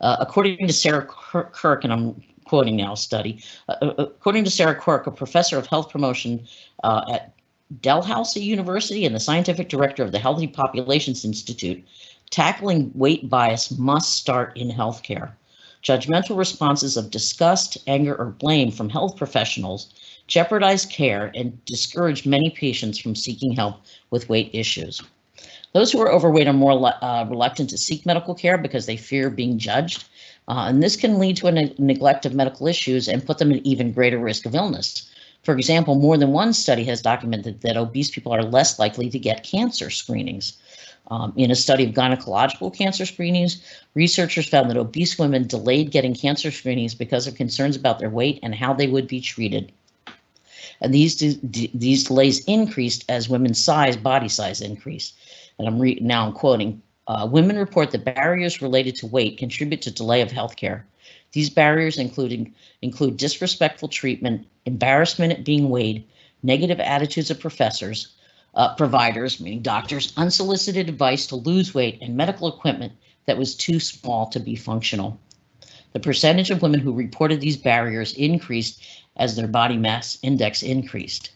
According to Sarah Kirk, and I'm quoting now a study, according to Sarah Kirk, a professor of health promotion at Dalhousie University and the scientific director of the Healthy Populations Institute, tackling weight bias must start in healthcare. Judgmental responses of disgust, anger, or blame from health professionals jeopardize care and discourage many patients from seeking help with weight issues. Those who are overweight are more reluctant to seek medical care because they fear being judged, and this can lead to a neglect of medical issues and put them at even greater risk of illness. For example, more than one study has documented that obese people are less likely to get cancer screenings. In a study of gynecological cancer screenings, researchers found that obese women delayed getting cancer screenings because of concerns about their weight and how they would be treated. And these delays increased as women's body size increased. And now I'm quoting, women report that barriers related to weight contribute to delay of healthcare. These barriers include disrespectful treatment, embarrassment at being weighed, negative attitudes of providers, meaning doctors, unsolicited advice to lose weight, and medical equipment that was too small to be functional. The percentage of women who reported these barriers increased as their body mass index increased.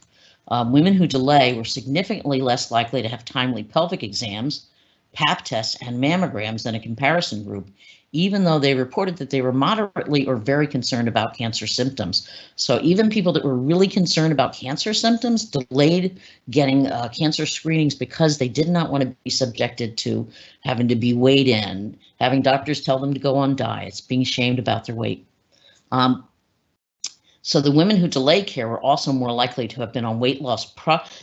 Women who delay were significantly less likely to have timely pelvic exams, Pap tests, and mammograms than a comparison group, even though they reported that they were moderately or very concerned about cancer symptoms. So even people that were really concerned about cancer symptoms delayed getting cancer screenings because they did not want to be subjected to having to be weighed in, having doctors tell them to go on diets, being shamed about their weight. So the women who delayed care were also more likely to have been on weight loss.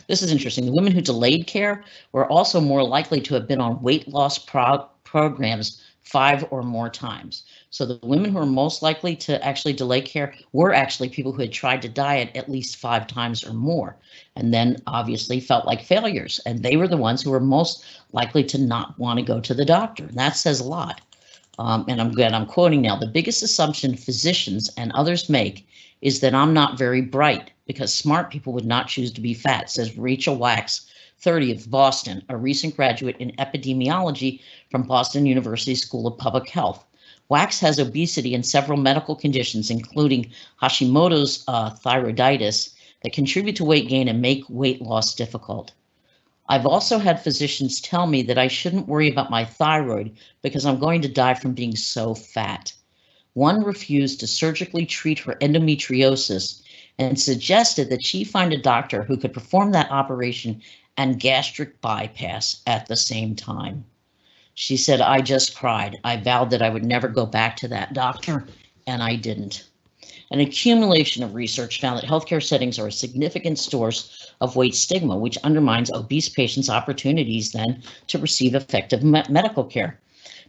This is interesting. The women who delayed care were also more likely to have been on weight loss programs 5 or more times. So the women who are most likely to actually delay care were actually people who had tried to diet at least 5 times or more, and then obviously felt like failures. And they were the ones who were most likely to not want to go to the doctor. And that says a lot. And I'm quoting now, the biggest assumption physicians and others make is that I'm not very bright because smart people would not choose to be fat, says Rachel Wax, 30 of Boston, a recent graduate in epidemiology from Boston University School of Public Health. Wax has obesity and several medical conditions, including Hashimoto's thyroiditis, that contribute to weight gain and make weight loss difficult. I've also had physicians tell me that I shouldn't worry about my thyroid because I'm going to die from being so fat. One refused to surgically treat her endometriosis and suggested that she find a doctor who could perform that operation and gastric bypass at the same time. She said, I just cried. I vowed that I would never go back to that doctor, and I didn't. An accumulation of research found that healthcare settings are a significant source of weight stigma, which undermines obese patients' opportunities then to receive effective medical care.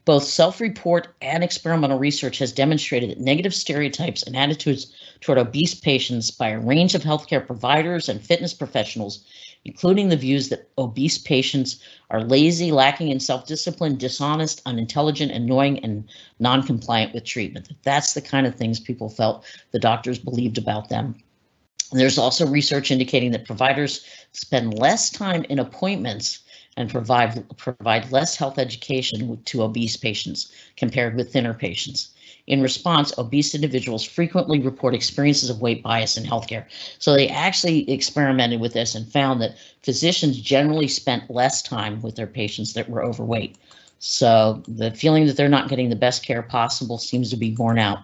Both self-report and experimental research has demonstrated that negative stereotypes and attitudes toward obese patients by a range of healthcare providers and fitness professionals, including the views that obese patients are lazy, lacking in self-discipline, dishonest, unintelligent, annoying, and non-compliant with treatment. That's the kind of things people felt the doctors believed about them. There's also research indicating that providers spend less time in appointments and provide less health education to obese patients compared with thinner patients. In response, obese individuals frequently report experiences of weight bias in healthcare. So they actually experimented with this and found that physicians generally spent less time with their patients that were overweight. So the feeling that they're not getting the best care possible seems to be borne out.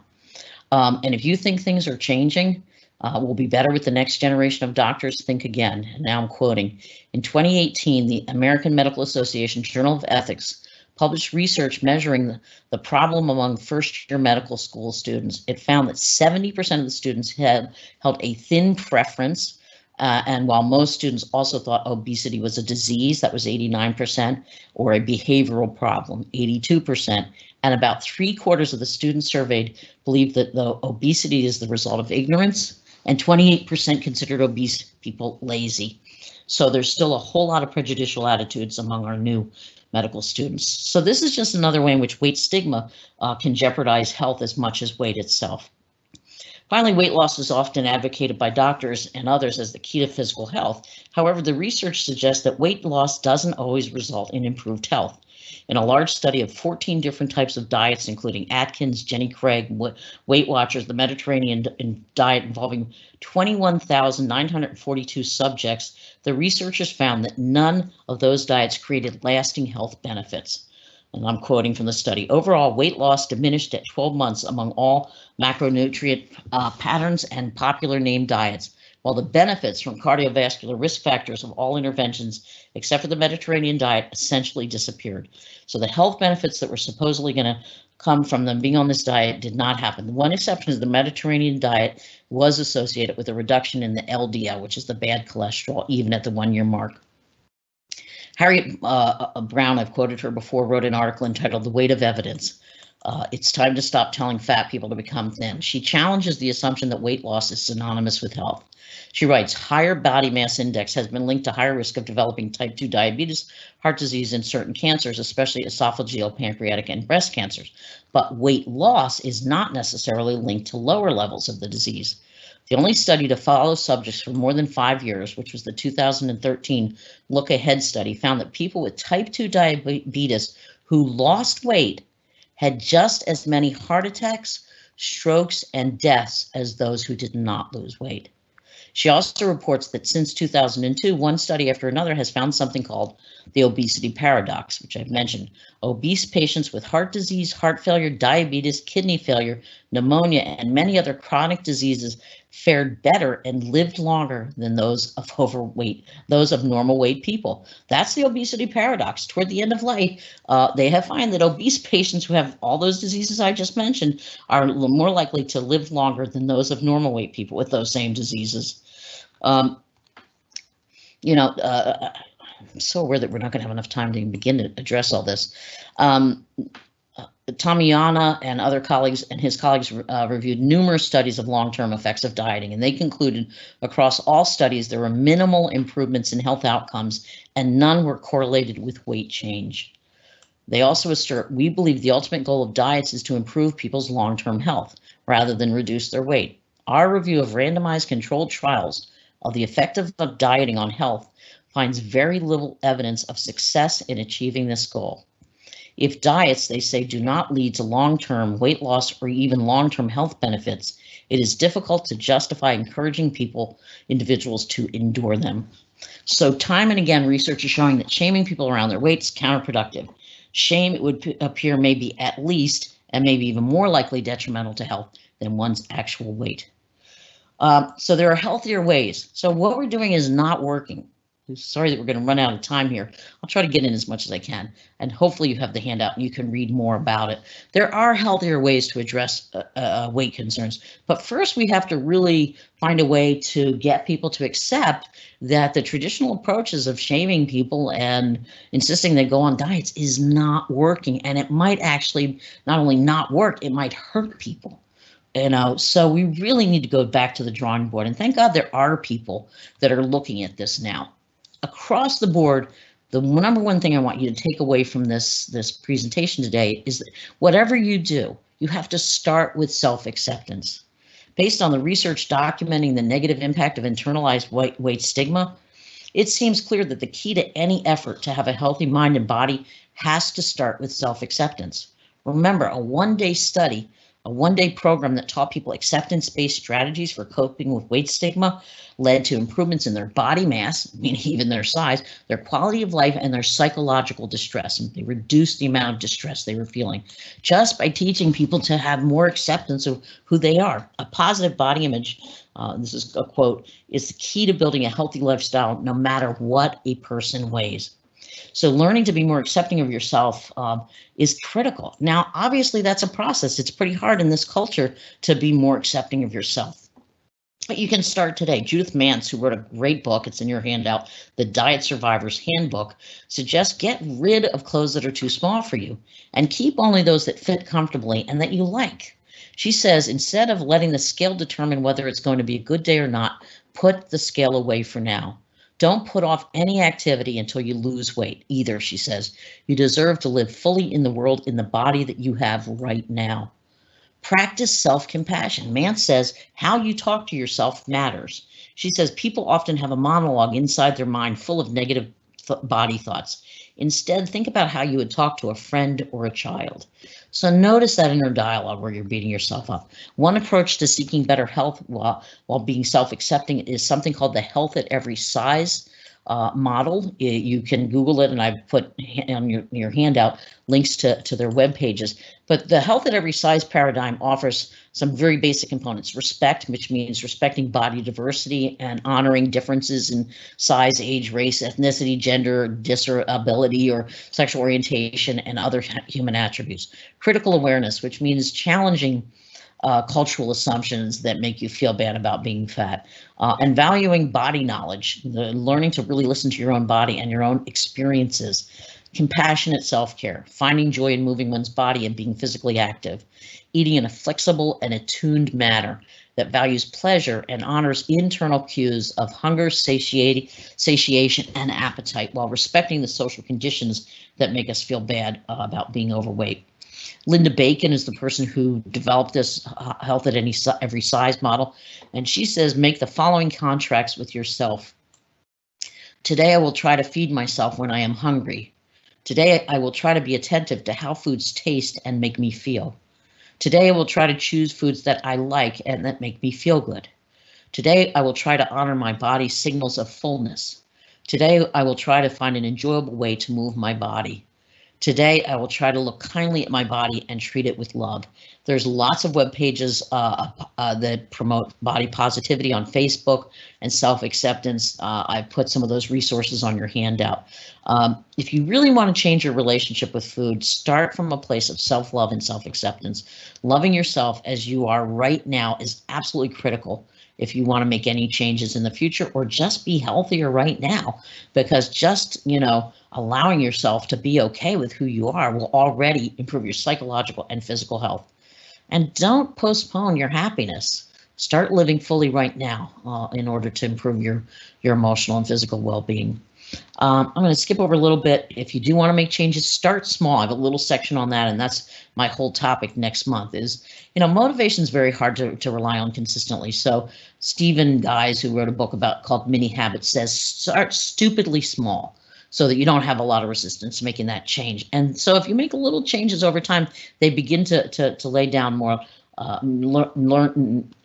And if you think things are changing, will be better with the next generation of doctors, think again. And now I'm quoting. In 2018, the American Medical Association Journal of Ethics published research measuring the problem among first-year medical school students. It found that 70% of the students had held a thin preference, and while most students also thought obesity was a disease, that was 89%, or a behavioral problem, 82%, and about 3/4 of the students surveyed believed that the obesity is the result of ignorance, and 28% considered obese people lazy. So there's still a whole lot of prejudicial attitudes among our new medical students. So this is just another way in which weight stigma can jeopardize health as much as weight itself. Finally, weight loss is often advocated by doctors and others as the key to physical health. However, the research suggests that weight loss doesn't always result in improved health. In a large study of 14 different types of diets, including Atkins, Jenny Craig, Weight Watchers, the Mediterranean diet involving 21,942 subjects, the researchers found that none of those diets created lasting health benefits. And I'm quoting from the study. Overall, weight loss diminished at 12 months among all macronutrient patterns and popular name diets, while the benefits from cardiovascular risk factors of all interventions, except for the Mediterranean diet, essentially disappeared. So the health benefits that were supposedly going to come from them being on this diet did not happen. The one exception is the Mediterranean diet was associated with a reduction in the LDL, which is the bad cholesterol, even at the 1-year mark. Harriet Brown, I've quoted her before, wrote an article entitled "The Weight of Evidence." It's time to stop telling fat people to become thin. She challenges the assumption that weight loss is synonymous with health. She writes, higher body mass index has been linked to higher risk of developing type 2 diabetes, heart disease, and certain cancers, especially esophageal, pancreatic, and breast cancers. But weight loss is not necessarily linked to lower levels of the disease. The only study to follow subjects for more than 5 years, which was the 2013 Look Ahead study, found that people with type 2 diabetes who lost weight had just as many heart attacks, strokes, and deaths as those who did not lose weight. She also reports that since 2002, one study after another has found something called the obesity paradox, which I've mentioned. Obese patients with heart disease, heart failure, diabetes, kidney failure, pneumonia, and many other chronic diseases fared better and lived longer than those of normal weight people. That's the obesity paradox. Toward the end of life, they have found that obese patients who have all those diseases I just mentioned are more likely to live longer than those of normal weight people with those same diseases. I'm so aware that we're not going to have enough time to begin to address all this. Tamiana and other colleagues and his colleagues reviewed numerous studies of long-term effects of dieting, and they concluded across all studies there were minimal improvements in health outcomes and none were correlated with weight change. They also assert, we believe the ultimate goal of diets is to improve people's long-term health rather than reduce their weight. Our review of randomized controlled trials of the effect of dieting on health finds very little evidence of success in achieving this goal. If diets, they say, do not lead to long-term weight loss or even long-term health benefits, it is difficult to justify encouraging individuals to endure them. So time and again, research is showing that shaming people around their weight is counterproductive. Shame, it would appear, may be at least and maybe even more likely detrimental to health than one's actual weight. So there are healthier ways. So what we're doing is not working. Sorry that we're going to run out of time here. I'll try to get in as much as I can, and hopefully you have the handout and you can read more about it. There are healthier ways to address weight concerns, but first we have to really find a way to get people to accept that the traditional approaches of shaming people and insisting they go on diets is not working, and it might actually not only not work, it might hurt people. So we really need to go back to the drawing board, and thank God there are people that are looking at this now. Across the board, the number one thing I want you to take away from this presentation today is that whatever you do, you have to start with self-acceptance. Based on the research documenting the negative impact of internalized weight stigma, it seems clear that the key to any effort to have a healthy mind and body has to start with self-acceptance. Remember, a one-day study, a one-day program that taught people acceptance-based strategies for coping with weight stigma led to improvements in their body mass, meaning even their size, their quality of life, and their psychological distress. And they reduced the amount of distress they were feeling just by teaching people to have more acceptance of who they are. A positive body image, this is a quote, is the key to building a healthy lifestyle no matter what a person weighs. So learning to be more accepting of yourself is critical. Now, obviously, that's a process. It's pretty hard in this culture to be more accepting of yourself. But you can start today. Judith Mance, who wrote a great book, it's in your handout, The Diet Survivor's Handbook, suggests get rid of clothes that are too small for you and keep only those that fit comfortably and that you like. She says, instead of letting the scale determine whether it's going to be a good day or not, put the scale away for now. Don't put off any activity until you lose weight either, she says. You deserve to live fully in the world in the body that you have right now. Practice self-compassion. Mance says how you talk to yourself matters. She says people often have a monologue inside their mind full of negative body thoughts. Instead, think about how you would talk to a friend or a child. So notice that inner dialogue where you're beating yourself up. One approach to seeking better health while being self-accepting is something called the health at every size model. You can Google it, and I've put on your handout links to their web pages. But the health at every size paradigm offers some very basic components. Respect, which means respecting body diversity and honoring differences in size, age, race, ethnicity, gender, disability, or sexual orientation, and other human attributes. Critical awareness, which means challenging cultural assumptions that make you feel bad about being fat, and valuing body knowledge, learning to really listen to your own body and your own experiences. Compassionate self-care, finding joy in moving one's body and being physically active, eating in a flexible and attuned manner that values pleasure and honors internal cues of hunger, satiation, and appetite while respecting the social conditions that make us feel bad about being overweight. Linda Bacon is the person who developed this health at every size model, and she says, make the following contracts with yourself. Today, I will try to feed myself when I am hungry. Today, I will try to be attentive to how foods taste and make me feel. Today, I will try to choose foods that I like and that make me feel good. Today, I will try to honor my body's signals of fullness. Today, I will try to find an enjoyable way to move my body. Today, I will try to look kindly at my body and treat it with love. There's lots of web pages that promote body positivity on Facebook and self-acceptance. I've put some of those resources on your handout. If you really want to change your relationship with food, start from a place of self-love and self-acceptance. Loving yourself as you are right now is absolutely critical if you want to make any changes in the future or just be healthier right now, because just, allowing yourself to be okay with who you are will already improve your psychological and physical health. And don't postpone your happiness. Start living fully right now in order to improve your emotional and physical well-being. I'm going to skip over a little bit. If you do want to make changes, start small. I have a little section on that, and that's my whole topic next month is, motivation is very hard to rely on consistently. So Stephen Guys, who wrote a book called Mini Habits, says start stupidly small so that you don't have a lot of resistance to making that change. And so if you make little changes over time, they begin to lay down more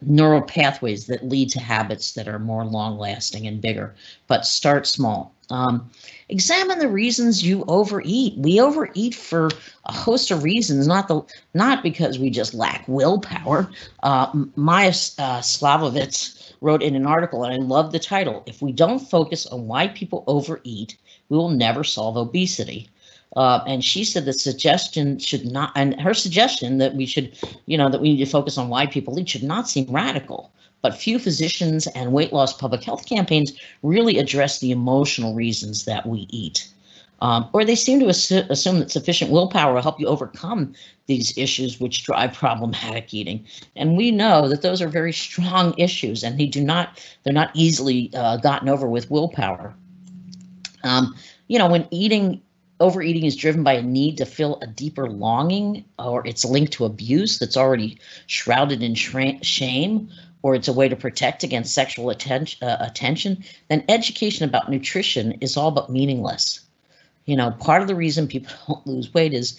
neural pathways that lead to habits that are more long-lasting and bigger. But start small. Examine the reasons you overeat. We overeat for a host of reasons, not because we just lack willpower. Maya Slavovitz wrote in an article, and I love the title, "If we don't focus on why people overeat, we will never solve obesity." And she said the suggestion should not, and her suggestion that we should, that we need to focus on why people eat should not seem radical. But few physicians and weight loss public health campaigns really address the emotional reasons that we eat. Or they seem to assume that sufficient willpower will help you overcome these issues which drive problematic eating. And we know that those are very strong issues, and they're not easily gotten over with willpower. When eating Overeating is driven by a need to fill a deeper longing, or it's linked to abuse that's already shrouded in shame, or it's a way to protect against sexual attention, then education about nutrition is all but meaningless. You know, part of the reason people don't lose weight is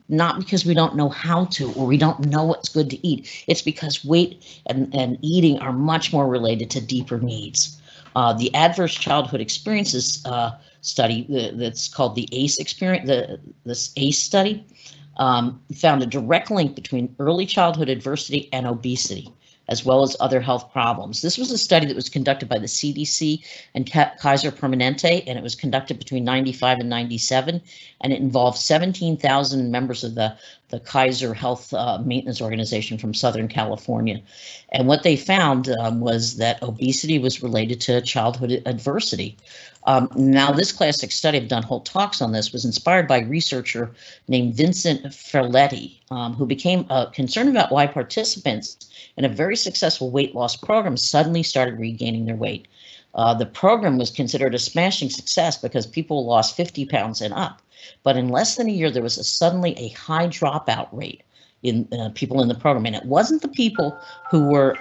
not because we don't know how to, or we don't know what's good to eat. It's because weight and eating are much more related to deeper needs. The adverse childhood experiences study that's called the ACE experience, this ACE study, found a direct link between early childhood adversity and obesity, as well as other health problems. This was a study that was conducted by the CDC and Kaiser Permanente, and it was conducted between 95 and 97, and it involved 17,000 members of the Kaiser Health Maintenance Organization from Southern California. And what they found was that obesity was related to childhood adversity. Now, this classic study, I've done whole talks on this, was inspired by a researcher named Vincent Ferletti, who became concerned about why participants in a very successful weight loss program suddenly started regaining their weight. The program was considered a smashing success because people lost 50 pounds and up. But in less than a year, there was suddenly a high dropout rate in people in the program. And it wasn't the people who were,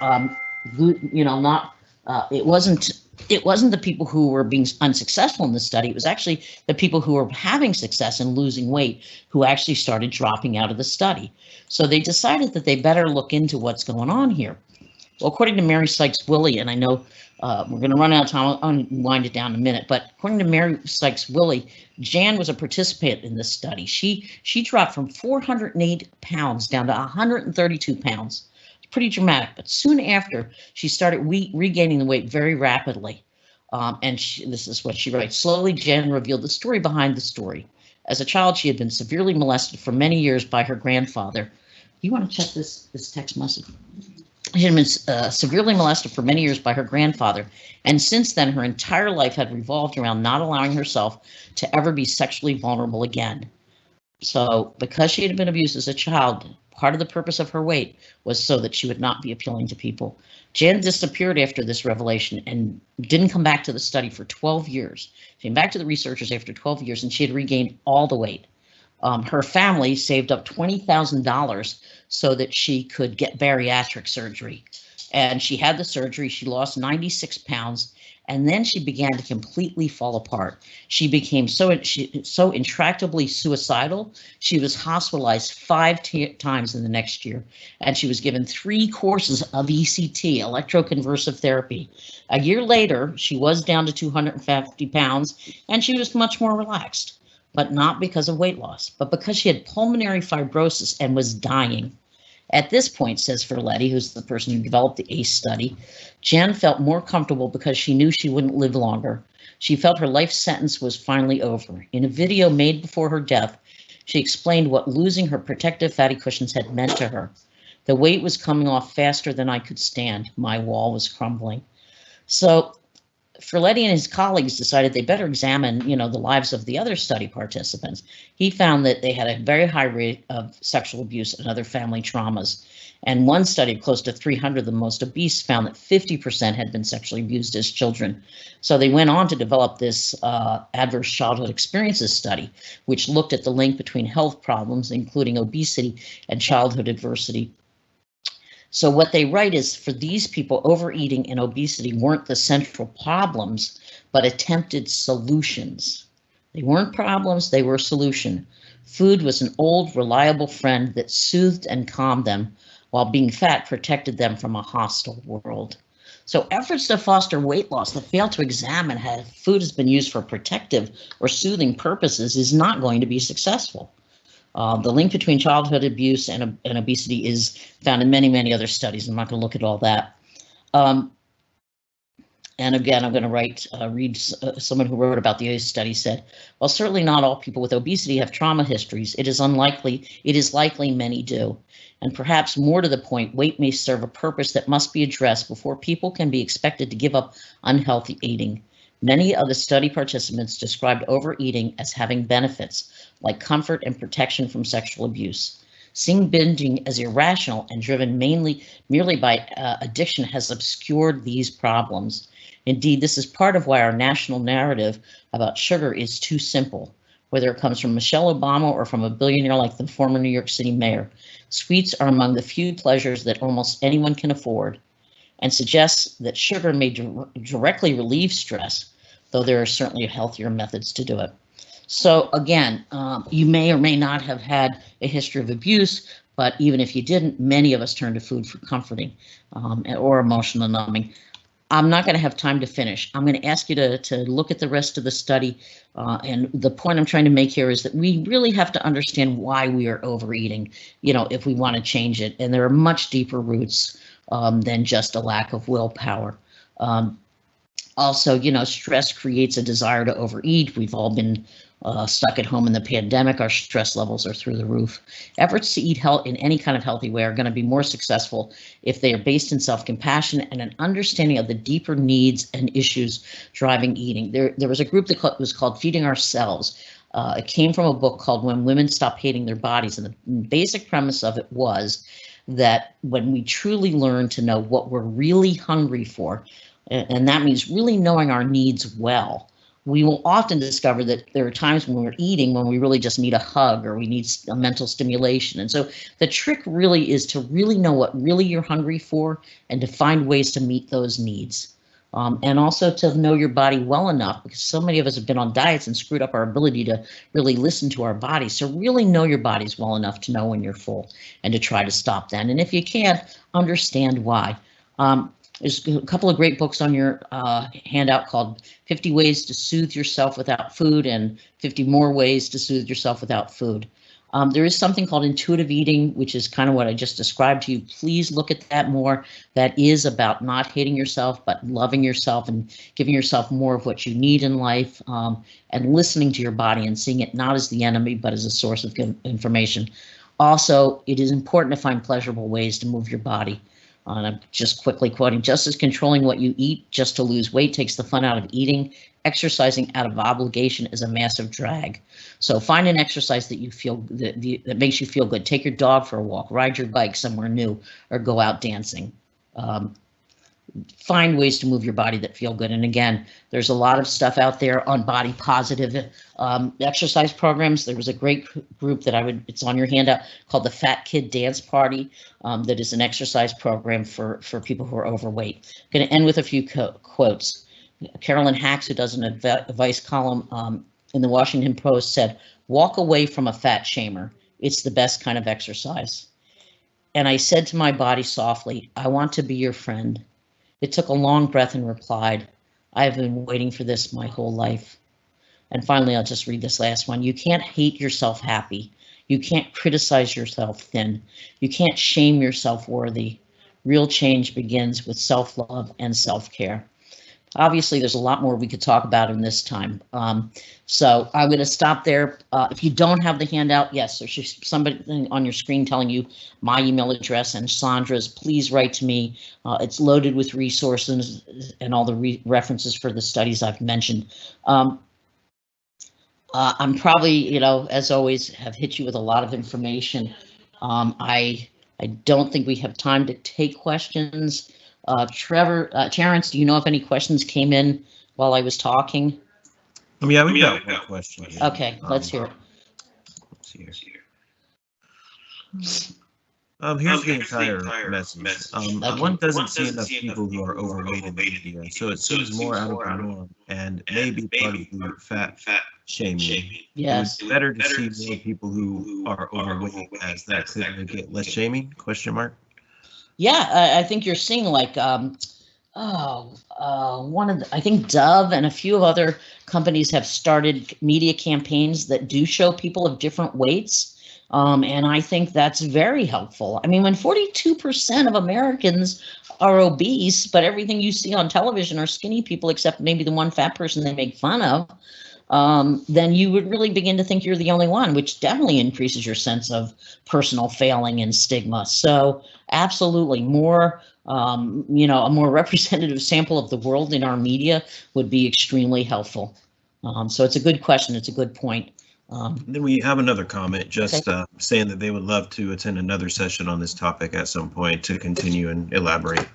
it wasn't the people who were being unsuccessful in the study. It was actually the people who were having success and losing weight who actually started dropping out of the study. So they decided that they better look into what's going on here. Well, according to Mary Sykes-Willey, and I know we're going to run out of time, I'll wind it down in a minute, but according to Mary Sykes-Willey, Jan was a participant in this study. She dropped from 408 pounds down to 132 pounds. Pretty dramatic, but soon after she started regaining the weight very rapidly. This is what she writes. Slowly, Jan revealed the story behind the story. As a child, she had been severely molested for many years by her grandfather. You want to check this text message? She had been severely molested for many years by her grandfather, and since then, her entire life had revolved around not allowing herself to ever be sexually vulnerable again. So, because she had been abused as a child, part of the purpose of her weight was so that she would not be appealing to people. Jan disappeared after this revelation and didn't come back to the study for 12 years. She came back to the researchers after 12 years and she had regained all the weight. Her family saved up $20,000 so that she could get bariatric surgery. And she had the surgery, she lost 96 pounds, and then she began to completely fall apart. She became so intractably suicidal, she was hospitalized 5 times in the next year, and she was given 3 courses of ECT, electroconvulsive therapy. A year later, she was down to 250 pounds, and she was much more relaxed, but not because of weight loss, but because she had pulmonary fibrosis and was dying. At this point, says Ferletti, who's the person who developed the ACE study, Jan felt more comfortable because she knew she wouldn't live longer. She felt her life sentence was finally over. In a video made before her death, she explained what losing her protective fatty cushions had meant to her. The weight was coming off faster than I could stand. My wall was crumbling. So Ferletti and his colleagues decided they better examine, the lives of the other study participants. He found that they had a very high rate of sexual abuse and other family traumas. And one study of close to 300 of the most obese found that 50% had been sexually abused as children. So they went on to develop this adverse childhood experiences study, which looked at the link between health problems, including obesity and childhood adversity. So what they write is, for these people, overeating and obesity weren't the central problems, but attempted solutions. They weren't problems, they were a solution. Food was an old, reliable friend that soothed and calmed them, while being fat protected them from a hostile world. So efforts to foster weight loss that fail to examine how food has been used for protective or soothing purposes is not going to be successful. The link between childhood abuse and obesity is found in many, many other studies. I'm not going to look at all that. And again, I'm going to read someone who wrote about the ACE study said, while certainly not all people with obesity have trauma histories, it is likely many do. And perhaps more to the point, weight may serve a purpose that must be addressed before people can be expected to give up unhealthy eating. Many of the study participants described overeating as having benefits, like comfort and protection from sexual abuse. Seeing binging as irrational and driven merely by addiction has obscured these problems. Indeed, this is part of why our national narrative about sugar is too simple. whether it comes from Michelle Obama or from a billionaire like the former New York City mayor. Sweets are among the few pleasures that almost anyone can afford, and suggests that sugar may directly relieve stress, though there are certainly healthier methods to do it. So again, you may or may not have had a history of abuse, but even if you didn't, many of us turn to food for comforting or emotional numbing. I'm not going to have time to finish. I'm going to ask you to look at the rest of the study. And the point I'm trying to make here is that we really have to understand why we are overeating, if we want to change it. And there are much deeper roots than just a lack of willpower. Also, stress creates a desire to overeat. We've all been stuck at home in the pandemic. Our stress levels are through the roof. Efforts to eat health in any kind of healthy way are going to be more successful if they are based in self-compassion and an understanding of the deeper needs and issues driving eating. There was a group that was called Feeding Ourselves. It came from a book called When Women Stop Hating Their Bodies, and the basic premise of it was that when we truly learn to know what we're really hungry for, and that means really knowing our needs well, we will often discover that there are times when we're eating when we really just need a hug or we need a mental stimulation. And so the trick really is to really know what really you're hungry for and to find ways to meet those needs. And also to know your body well enough, because so many of us have been on diets and screwed up our ability to really listen to our bodies. So really know your bodies well enough to know when you're full and to try to stop that. And if you can't, understand why. There's a couple of great books on your handout called 50 Ways to Soothe Yourself Without Food and 50 More Ways to Soothe Yourself Without Food. There is something called intuitive eating, which is kind of what I just described to you. Please look at that more. That is about not hating yourself, but loving yourself and giving yourself more of what you need in life, and listening to your body and seeing it not as the enemy, but as a source of information. Also, it is important to find pleasurable ways to move your body. And I'm just quickly quoting, just as controlling what you eat just to lose weight takes the fun out of eating, exercising out of obligation is a massive drag. So find an exercise that you feel that makes you feel good. Take your dog for a walk, ride your bike somewhere new, or go out dancing. Find ways to move your body that feel good. And again, there's a lot of stuff out there on body positive exercise programs. There was a great group that it's on your handout called the Fat Kid Dance Party. That is an exercise program for people who are overweight. I'm going to end with a few quotes. Carolyn Hacks, who does an advice column in the Washington Post, said, "Walk away from a fat shamer. It's the best kind of exercise." And I said to my body softly, "I want to be your friend." It took a long breath and replied, "I have been waiting for this my whole life." And finally, I'll just read this last one. You can't hate yourself happy. You can't criticize yourself thin. You can't shame yourself worthy. Real change begins with self-love and self-care. Obviously, there's a lot more we could talk about in this time. So I'm going to stop there. If you don't have the handout, yes, there's somebody on your screen telling you my email address and Sandra's. Please write to me. It's loaded with resources and all the references for the studies I've mentioned. I'm probably, as always, have hit you with a lot of information. I don't think we have time to take questions. Terrence, do you know if any questions came in while I was talking? Yeah, we've got one question. Okay, let's hear it. Let's see here. Here's the entire message. One doesn't see enough people who are overweight in the media, so it seems more out of the norm and maybe part of the fat shaming. Yes. It would be better to see more people who are overweight, as that could get less shaming? Question mark. Yeah, I think you're seeing like one of I think Dove and a few of other companies have started media campaigns that do show people of different weights. And I think that's very helpful. I mean, when 42% of Americans are obese, but everything you see on television are skinny people, except maybe the one fat person they make fun of, then you would really begin to think you're the only one, which definitely increases your sense of personal failing and stigma. So absolutely more, a more representative sample of the world in our media would be extremely helpful. So it's a good question. It's a good point. Then we have another comment just saying that they would love to attend another session on this topic at some point to continue and elaborate.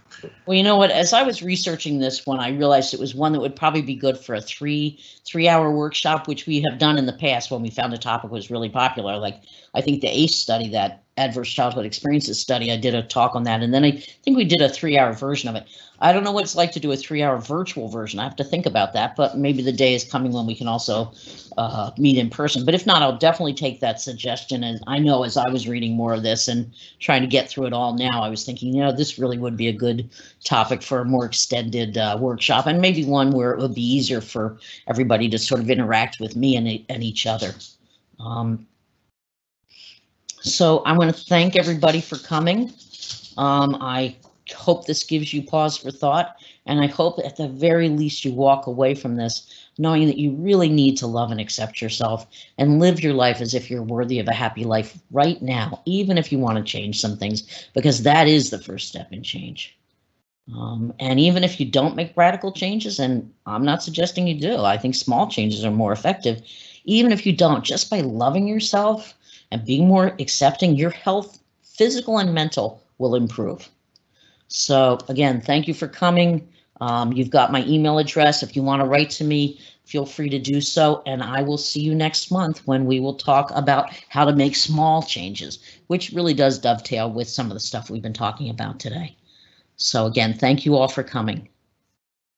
Well, you know what? As I was researching this one, I realized it was one that would probably be good for a three-hour workshop, which we have done in the past when we found a topic was really popular. Like I think the ACE study, that Adverse Childhood Experiences study, I did a talk on that, and then I think we did a 3-hour version of it. I don't know what it's like to do a 3-hour virtual version. I have to think about that, but maybe the day is coming when we can also meet in person. But if not, I'll definitely take that suggestion. And I know as I was reading more of this and trying to get through it all now, I was thinking, this really would be a good topic for a more extended workshop, and maybe one where it would be easier for everybody to sort of interact with me and each other. So I want to thank everybody for coming. I hope this gives you pause for thought, and I hope at the very least you walk away from this knowing that you really need to love and accept yourself and live your life as if you're worthy of a happy life right now, even if you want to change some things, because that is the first step in change. And even if you don't make radical changes, and I'm not suggesting you do, I think small changes are more effective. Even if you don't, just by loving yourself and being more accepting, your health, physical and mental, will improve. So again, thank you for coming. You've got my email address. If you want to write to me, feel free to do so. And I will see you next month when we will talk about how to make small changes, which really does dovetail with some of the stuff we've been talking about today. So again, thank you all for coming.